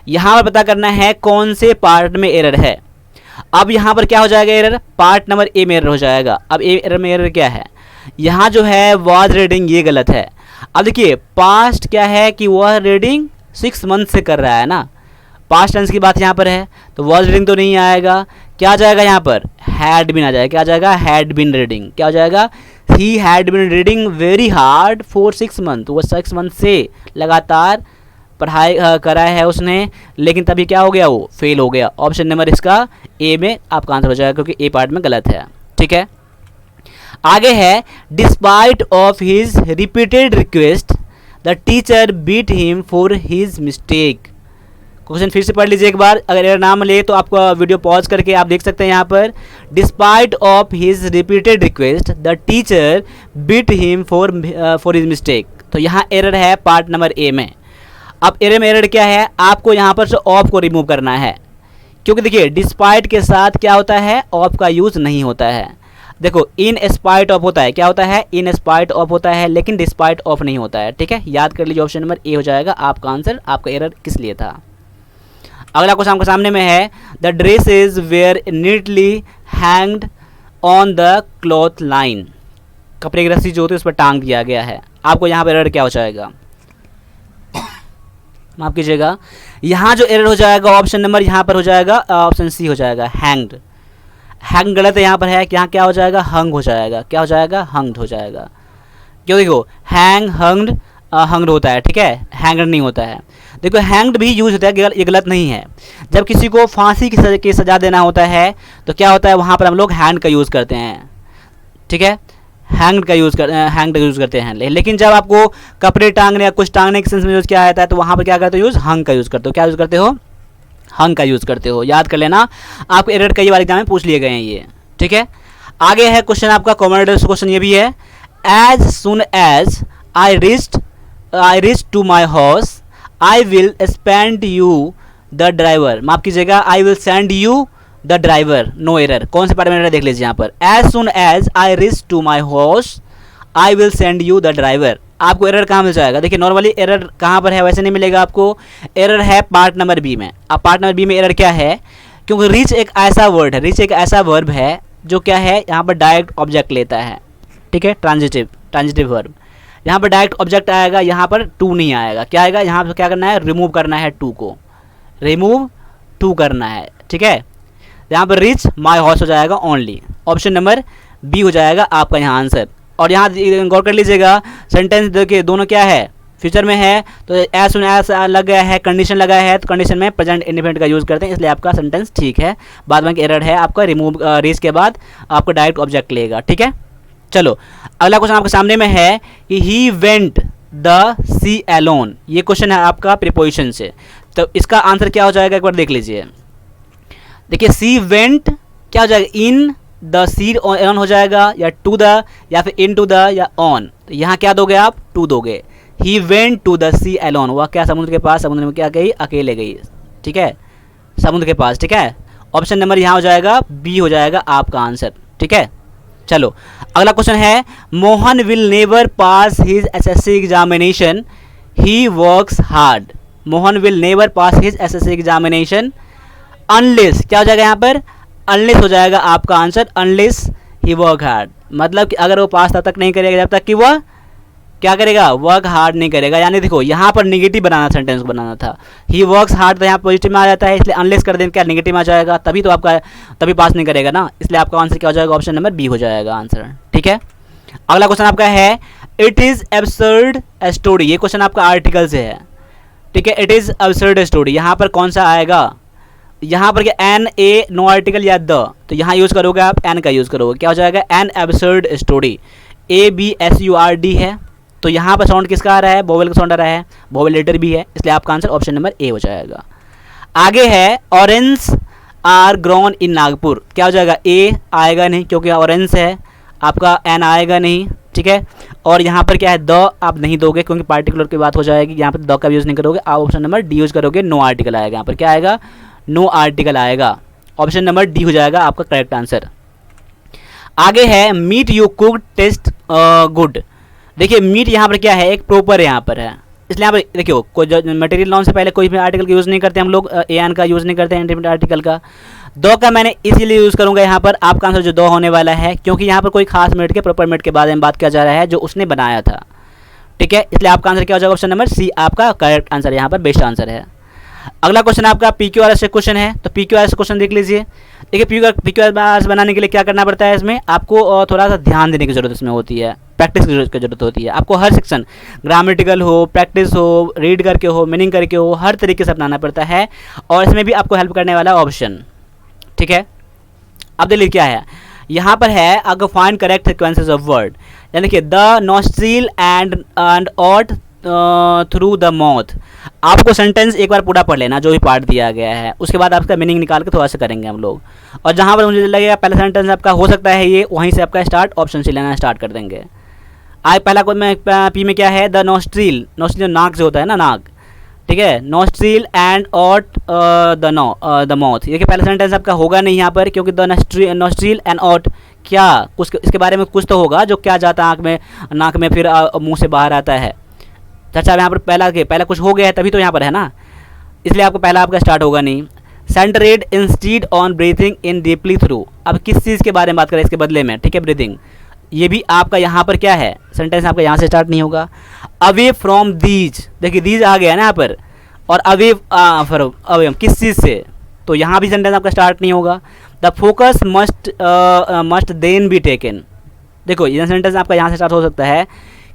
A: यहाँ पर पता करना है कौन से पार्ट में एरर है। अब यहाँ पर क्या हो जाएगा एरर, पार्ट नंबर ए में एरर हो जाएगा। अब ए एरर में एरर क्या है, यहाँ जो है वाज रीडिंग ये गलत है। अब देखिए पास्ट क्या है कि वह रीडिंग 6 मंथ से कर रहा है ना, पास्ट टेंस की बात यहाँ पर है, तो वाज रीडिंग तो नहीं आएगा। क्या आ जाएगा यहाँ पर, हैड बीन आ जाएगा। क्या आ जाएगा, हैड बीन रीडिंग। क्या हो जाएगा, he had been reading very hard for 6 month. वो 6 मंथ से लगातार पढ़ाई करा है उसने, लेकिन तभी क्या हो गया, वो फेल हो गया। ऑप्शन नंबर इसका ए में आपका आंसर हो जाएगा, क्योंकि ए पार्ट में गलत है। ठीक है, आगे है despite of his repeated request the teacher beat him for his mistake. Question फिर से पढ़ लीजिए एक बार, अगर एरर नाम ले तो आपको वीडियो पॉज करके आप देख सकते हैं। यहाँ पर despite of his repeated request the teacher beat him for his mistake. तो यहाँ एरर है पार्ट नंबर ए में। अब एरर में एरर क्या है, आपको यहाँ पर से ऑफ को रिमूव करना है, क्योंकि देखिए डिस्पाइट के साथ क्या होता है, ऑफ का यूज़ नहीं होता है। देखो इन स्पाइट ऑफ होता है, क्या होता है, इन स्पाइट ऑफ होता है, लेकिन डिस्पाइट ऑफ नहीं होता है। ठीक है, याद कर लीजिए, ऑप्शन नंबर ए हो जाएगा आपका आंसर। आपका एरर किस लिए था। अगला क्वेश्चन आपके सामने में है the dress is where neatly hanged on the cloth line. कपड़े की रस्सी जो होती है उस पर टांग दिया गया है। आपको यहाँ पर एरर क्या हो जाएगा, माफ कीजिएगा, यहाँ जो एरर हो जाएगा ऑप्शन नंबर यहाँ पर हो जाएगा ऑप्शन सी हो जाएगा, हैंग्ड। हैंग गलत है, यहाँ पर है, यहाँ क्या हो जाएगा, हंग हो जाएगा। क्या हो जाएगा, हंग्ड हो जाएगा। क्यों, देखो हैंग हंग्ड हंग्ड होता है, ठीक है, हैंग्ड नहीं होता है। देखो हैंग्ड भी यूज होता है, ये गलत नहीं है। जब किसी को फांसी की सजा देना होता है तो क्या होता है, वहाँ पर हम लोग हैंड का यूज़ करते हैं। ठीक है, हैंग्ड का यूज़ करते हैं। लेकिन जब आपको कपड़े टांगने या कुछ टांगने के सेंस में यूज़ किया जाता है तो वहाँ पर क्या करते हो, यूज़ हंग का यूज़ करते हो। क्या यूज़ करते हो, हंग का यूज़ करते हो। याद कर लेना, आपको एरर कई बार एग्जाम में पूछ लिए गए हैं ये। ठीक है, आगे है क्वेश्चन आपका कॉमन क्वेश्चन ये भी है, as soon as I reach to my house I will spend you the driver. माफ कीजिएगा, I will send you the driver. No error. कौन से पार्ट में एरर देख लीजिए यहाँ पर, as soon as I reach to my house I will send you the driver. आपको एरर कहाँ मिल जाएगा, देखिए नॉर्मली एरर कहाँ पर है, वैसे नहीं मिलेगा आपको। एरर है पार्ट नंबर बी में। अब पार्ट नंबर बी में एरर क्या है, क्योंकि रीच एक ऐसा वर्ड है, रीच एक ऐसा वर्ब है जो क्या है, यहाँ पर डायरेक्ट ऑब्जेक्ट लेता है। ठीक है, ट्रांजिटिव वर्ब। यहाँ पर डायरेक्ट ऑब्जेक्ट आएगा, यहाँ पर टू नहीं आएगा। क्या आएगा, यहाँ पर क्या करना है, रिमूव करना है टू को, रिमूव टू करना है। ठीक है, यहाँ पर रीच माई हाउस हो जाएगा ओनली। ऑप्शन नंबर बी हो जाएगा आपका यहाँ आंसर। और यहाँ गौर कर लीजिएगा, सेंटेंस देखिए दोनों क्या है, फ्यूचर में है, तो एज सुन एज लग गया है, कंडीशन लगा है, तो कंडीशन में प्रेजेंट इंडिफिनिट का यूज़ करते हैं, इसलिए आपका सेंटेंस ठीक है। बाद में एरर है आपका, रिमूव रीच के बाद आपको डायरेक्ट ऑब्जेक्ट लेगा। ठीक है, चलो अगला क्वेश्चन आपके सामने में है कि he went the sea alone. ये क्वेश्चन है आपका प्रीपोजिशन से, तो इसका आंसर क्या हो जाएगा एक बार देख लीजिए। देखिए सी वेंट क्या हो जाएगा, इन द सी ऑन हो जाएगा, या टू द, या फिर इन टू द, या ऑन। तो यहाँ क्या दोगे आप, टू दोगे। He went to the sea alone, वह क्या समुद्र के पास, समुद्र में क्या गई, अकेले गई। ठीक है, समुद्र के पास। ठीक है, ऑप्शन नंबर यहाँ हो जाएगा बी हो जाएगा आपका आंसर। ठीक है, चलो अगला क्वेश्चन है, Mohan will never pass his SSC examination he works hard. Mohan will never pass his SSC examination unless, क्या हो जाएगा यहाँ पर, अनलेस हो जाएगा आपका answer, unless he work hard. मतलब कि अगर वो पास तब तक नहीं करेगा जब तक कि वह क्या करेगा, वर्क हार्ड नहीं करेगा। यानी देखो यहाँ पर नेगेटिव बनाना, सेंटेंस बनाना था, ही वर्क्स हार्ड, तो यहाँ पॉजिटिव में आ जाता है, इसलिए अनलेस कर देंगे क्या, नेगेटिव में आ जाएगा, तभी तो आपका तभी पास नहीं करेगा ना, इसलिए आपका आंसर क्या हो जाएगा, ऑप्शन नंबर बी हो जाएगा आंसर। ठीक है, अगला क्वेश्चन आपका है, इट इज़ एब्सर्ड स्टोरी। ये क्वेश्चन आपका आर्टिकल से है। ठीक है, इट इज़ एब्सर्ड स्टोरी, यहाँ पर कौन सा आएगा, यहाँ पर क्या एन, ए, नो आर्टिकल या द, तो यहाँ यूज़ करोगे आप एन का यूज़ करोगे। क्या हो जाएगा, एन एब्सर्ड स्टोरी, ABSURD है, तो यहाँ पर साउंड किसका आ रहा है, वोवेल का साउंड आ रहा है, वोवेल लेटर भी है, इसलिए आपका आंसर ऑप्शन नंबर ए हो जाएगा। आगे है, orange are grown in Nagpur. क्या हो जाएगा, ए आएगा नहीं क्योंकि ऑरेंज है, आपका एन आएगा नहीं। ठीक है, और यहाँ पर क्या है, द आप नहीं दोगे क्योंकि पार्टिकुलर की बात हो जाएगी, यहाँ पर द का यूज़ नहीं करोगे, आप ऑप्शन नंबर डी यूज़ करोगे, नो आर्टिकल आएगा। यहाँ पर क्या आएगा, नो आर्टिकल आएगा, ऑप्शन नंबर डी हो जाएगा आपका करेक्ट आंसर। आगे है, meat you cook taste good. देखिए मीट यहाँ पर क्या है, एक प्रॉपर यहाँ पर है, इसलिए यहाँ पर देखियो कोई मटेरियल नाउन से पहले कोई भी आर्टिकल का यूज़ नहीं करते हम लोग, एन का यूज़ नहीं करते हैं इंडिपेंडेंट आर्टिकल का। दो का मैंने इसीलिए यूज़ करूँगा यहाँ पर, आपका आंसर जो दो होने वाला है, क्योंकि यहाँ पर कोई खास मिनट के प्रॉपर मिनट के बारे में बात किया जा रहा है जो उसने बनाया था, ठीक है। इसलिए आपका आंसर क्या हो जाएगा, ऑप्शन नंबर सी आपका करेक्ट आंसर यहाँ पर बेस्ट आंसर है। अगला क्वेश्चन आपका PQRS से क्वेश्चन है, तो PQRS क्वेश्चन देख लीजिए। देखिए PQRS बनाने के लिए क्या करना पड़ता है, इसमें आपको थोड़ा सा ध्यान देने की जरूरत इसमें होती है, प्रैक्टिस की जरूरत होती है। आपको हर सेक्शन ग्रामेटिकल हो, प्रैक्टिस हो, रीड करके हो, मीनिंग करके हो, हर तरीके से अपनाना पड़ता है, और इसमें भी आपको हेल्प करने वाला ऑप्शन, ठीक है। अब देखिए क्या है यहाँ पर है, अगर find correct sequences of word, यानी कि the nostril and out through the mouth. आपको सेंटेंस एक बार पूरा पढ़ लेना जो भी पार्ट दिया गया है, उसके बाद आपका मीनिंग निकाल के थोड़ा सा करेंगे हम लोग, और जहाँ पर मुझे लगेगा पहला सेंटेंस आपका हो सकता है ये, वहीं से आपका स्टार्ट ऑप्शन से लेना स्टार्ट कर देंगे। आज पहला कोई में पी में क्या है, द नॉस्ट्रिल, नॉस्ट्रिल नाक से होता है ना, नाक, ठीक है। Nostril and out the mouth, ये कि पहला सेंटेंस आपका होगा नहीं यहाँ पर, क्योंकि द नॉस्ट्रिल एंड ऑट क्या कुछ इसके बारे में कुछ तो होगा जो क्या जाता है आँख में, नाक में, फिर मुंह से बाहर आता है। अच्छा यहाँ पर पहला कुछ हो गया है तभी तो यहाँ पर है ना, इसलिए आपको पहला आपका स्टार्ट होगा नहीं। Centred instead on breathing in deeply through, अब किस चीज़ के बारे में बात करें इसके बदले में, ठीक है, ब्रीथिंग, ये भी आपका यहाँ पर क्या है, सेंटेंस आपका यहाँ से स्टार्ट नहीं होगा। अवे फ्रॉम दीज, देखिए दीज आ गया ना यहाँ पर, और अवे अवे किस चीज़ से, तो यहाँ भी सेंटेंस आपका स्टार्ट नहीं होगा। The focus must then be taken, देखो ये सेंटेंस आपका यहाँ से स्टार्ट हो सकता है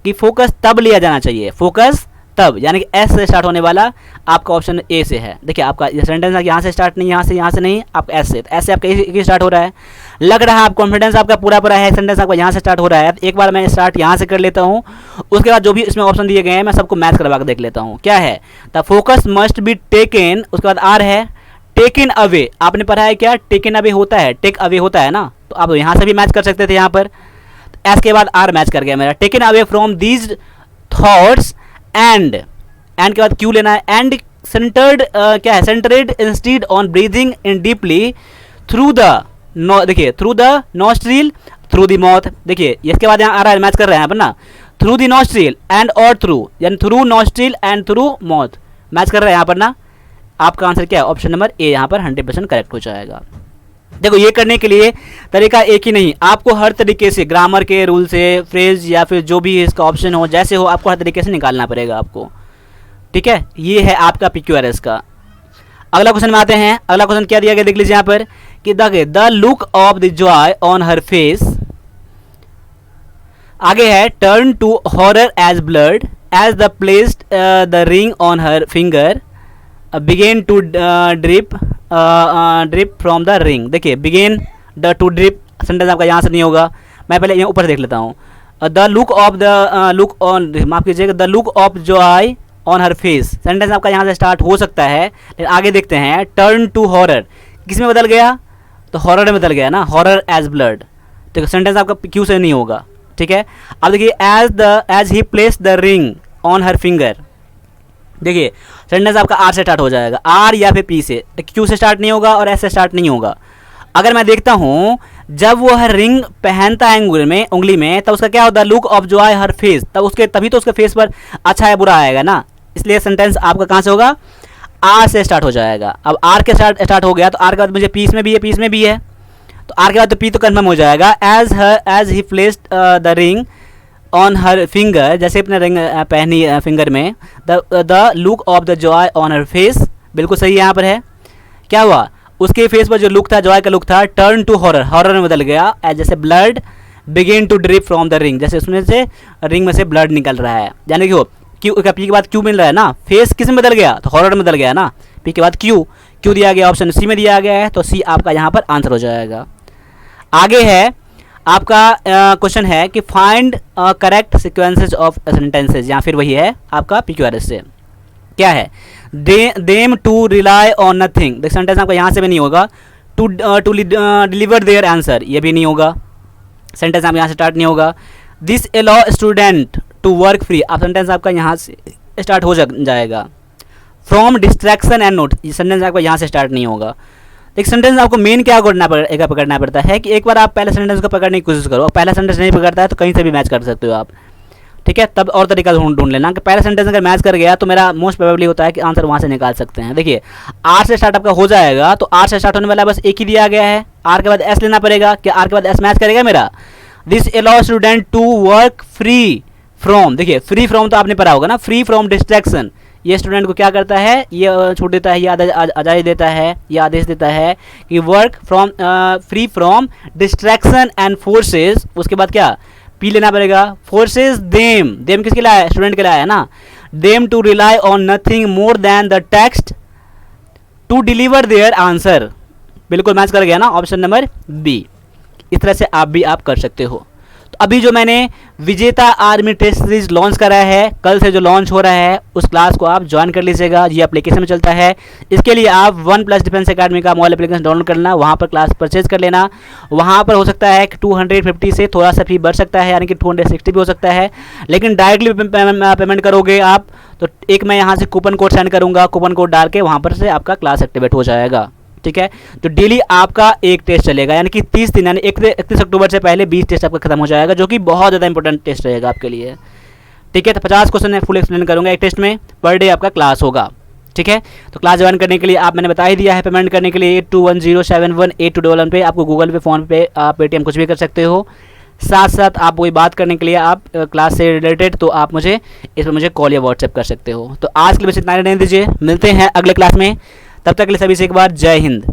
A: कि फोकस तब लिया जाना चाहिए, फोकस तब, यानी कि एस से स्टार्ट होने वाला आपका ऑप्शन ए से है। देखिए आपका ये सेंटेंस यहाँ से स्टार्ट नहीं, यहाँ से नहीं, आप एस से, तो एस से आपका ए स्टार्ट हो रहा है। लग रहा है आप कॉन्फिडेंस आपका पूरा है, सेंटेंस आपका यहाँ से स्टार्ट हो रहा है। एक बार मैं स्टार्ट यहाँ से कर लेता हूँ, उसके बाद जो भी इसमें ऑप्शन दिए गए हैं मैं सबको मैच करवा कर देख लेता हूँ। क्या है, the focus must be taken, उसके बाद आर है टेकन अवे, आपने पढ़ा है क्या, टेकन अवे होता है, टेक अवे होता है ना, तो आप यहाँ से भी मैच कर सकते थे यहाँ पर, एस के बाद आर मैच कर गया मेरा। Taken away from these thoughts and के बाद क्यू लेना है, एंड सेंटर्ड क्या है, centred instead on breathing in deeply through the देखिए through the nostril through the mouth, देखिए इसके बाद यहाँ आ रहा है मैच कर रहे हैं यहाँ पर ना, थ्रू द नॉस्ट्रिल एंड और थ्रू, यानी through nostril and through mouth match कर रहे हैं यहाँ पर ना। आपका आंसर क्या है, ऑप्शन नंबर ए यहाँ पर 100% करेक्ट हो जाएगा। देखो ये करने के लिए तरीका एक ही नहीं, आपको हर तरीके से ग्रामर के रूल से, फ्रेज या फिर जो भी इसका ऑप्शन हो, जैसे हो आपको हर तरीके से निकालना पड़ेगा आपको, ठीक है। ये है आपका PQRS का। अगला क्वेश्चन में आते हैं। अगला क्वेश्चन क्या दिया गया देख लीजिए यहाँ पर कि the look of the joy on her face, आगे है turn to horror as blood as the placed the ring on her finger begin to drip from the ring. देखिए बिगेन टू ड्रिप सेंटेंस आपका यहाँ से नहीं होगा, मैं पहले यहाँ ऊपर देख लेता हूँ। The look of the look on, माफ कीजिएगा, the look of Joy on her face, sentence आपका यहाँ से स्टार्ट हो सकता है, लेकिन आगे देखते हैं। टर्न टू हॉरर किस में बदल गया, तो हॉरर में बदल गया ना, हॉरर एज ब्लड, तो सेंटेंस आपका क्यू से नहीं होगा, ठीक है। अब देखिए as he place the ring on her finger, देखिए सेंटेंस आपका आर से स्टार्ट हो जाएगा, आर या फिर पी से, क्यू से स्टार्ट नहीं होगा और एस से स्टार्ट नहीं होगा। अगर मैं देखता हूँ जब वो हर रिंग पहनता है उंगली में तब उसका क्या होता है, look of Joy her face, तब उसके तभी तो उसके फेस पर अच्छा है बुरा आएगा ना, इसलिए सेंटेंस आपका कहाँ से होगा, आर से स्टार्ट हो जाएगा। अब आर के स्टार्ट हो गया तो आर के बाद मुझे पी में भी है, पी में भी है, तो आर के बाद तो पी तो कन्फर्म हो जाएगा। As he placed the ring on her finger, जैसे अपने रिंग पहनी फिंगर में, the look of the joy on her face, बिल्कुल सही यहाँ पर है। क्या हुआ, उसके फेस पर जो लुक था, जॉय का लुक था, टर्न टू हॉरर, हॉरर में बदल गया। जैसे blood begin to drip from the ring, जैसे उसमें से रिंग में से ब्लड निकल रहा है, यानी कि क्यू पी के बाद क्यू मिल रहा है ना, फेस किस में बदल गया, तो हॉरर में बदल गया ना, पी के बाद क्यू दिया गया, ऑप्शन सी में दिया गया है, तो सी आपका यहाँ पर आंसर हो जाएगा। आगे है आपका क्वेश्चन है कि find correct sequences of sentences, या फिर वही है आपका PQRS से। क्या है, them to rely on nothing, देख सेंटेंस आपका यहाँ से भी नहीं होगा। टू डिलीवर देयर आंसर, ये भी नहीं होगा, सेंटेंस आपका यहाँ से स्टार्ट नहीं होगा। This allow student to work free, आप सेंटेंस आपका यहाँ से स्टार्ट हो जाएगा। फ्रॉम डिस्ट्रैक्शन एंड नोट, ये सेंटेंस आपका यहाँ से स्टार्ट नहीं होगा। एक सेंटेंस आपको मेन क्या पकड़ना पड़ता है कि एक बार आप पहले सेंटेंस को पकड़ने की कोशिश करो, पहला सेंटेंस नहीं पकड़ता है तो कहीं से भी मैच कर सकते हो आप, ठीक है, तब और तरीका ढूंढ लेना कि पहला सेंटेंस अगर मैच कर गया तो मेरा मोस्ट प्रोबेबली होता है कि आंसर वहाँ से निकाल सकते हैं। देखिए आर से स्टार्ट आपका हो जाएगा, तो आर से स्टार्ट होने वाला बस एक ही दिया गया है, आर के बाद एस लेना पड़ेगा। क्या आर के बाद एस मैच करेगा मेरा? This allow student to work free from, देखिए फ्री फ्रॉम तो आपने पढ़ा होगा ना, फ्री फ्रॉम डिस्ट्रैक्शन। ये स्टूडेंट को क्या करता है, ये छूट देता है, ये आदेश देता है, ये आदेश देता है कि work from free from distraction and forces. उसके बाद क्या पी लेना पड़ेगा, फोर्सेस देम, देम किसके लिए आया? स्टूडेंट के लिए आया ना। Them to rely on nothing more than the text to deliver their answer. बिल्कुल मैच कर गया ना, ऑप्शन नंबर बी। इस तरह से आप भी आप कर सकते हो। तो अभी जो मैंने विजेता आर्मी टेस्ट सीरीज लॉन्च करा है, कल से जो लॉन्च हो रहा है, उस क्लास को आप ज्वाइन कर लीजिएगा। ये एप्लीकेशन में चलता है। इसके लिए आप वन प्लस डिफेंस अकेडमी का मोबाइल एप्लीकेशन डाउनलोड कर लेना, वहाँ पर क्लास परचेज कर लेना। वहाँ पर हो सकता है कि 250 से थोड़ा सा फी बढ़ सकता है, यानी कि 260 भी हो सकता है। लेकिन डायरेक्टली पेमेंट करोगे आप तो एक मैं यहाँ से कूपन कोड सेंड करूँगा, कूपन कोड डाल के वहाँ पर से आपका क्लास एक्टिवेट हो जाएगा। ठीक है, तो डेली आपका एक टेस्ट चलेगा, यानी कि 30 दिन, यानी 31 अक्टूबर से पहले 20 टेस्ट आपका खत्म हो जाएगा, जो कि बहुत ज़्यादा इंपॉर्टेंट टेस्ट रहेगा आपके लिए। ठीक है, तो 50 क्वेश्चन मैं फुल एक्सप्लेन करूंगा एक टेस्ट में, पर डे आपका क्लास होगा। ठीक है, तो क्लास ज्वाइन करने के लिए आप मैंने बता ही दिया है, पेमेंट करने के लिए 8210718211 पे आपको गूगल पे, फ़ोन पे, आप पेटीएम कुछ भी कर सकते हो। साथ साथ आप कोई बात करने के लिए आप क्लास से रिलेटेड तो आप मुझे इस पर मुझे कॉल या व्हाट्सएप कर सकते हो। तो आज के लिए बस इतना ही रहने दीजिए, मिलते हैं अगले क्लास में। तब तक के लिए सभी से एक बार जय हिंद।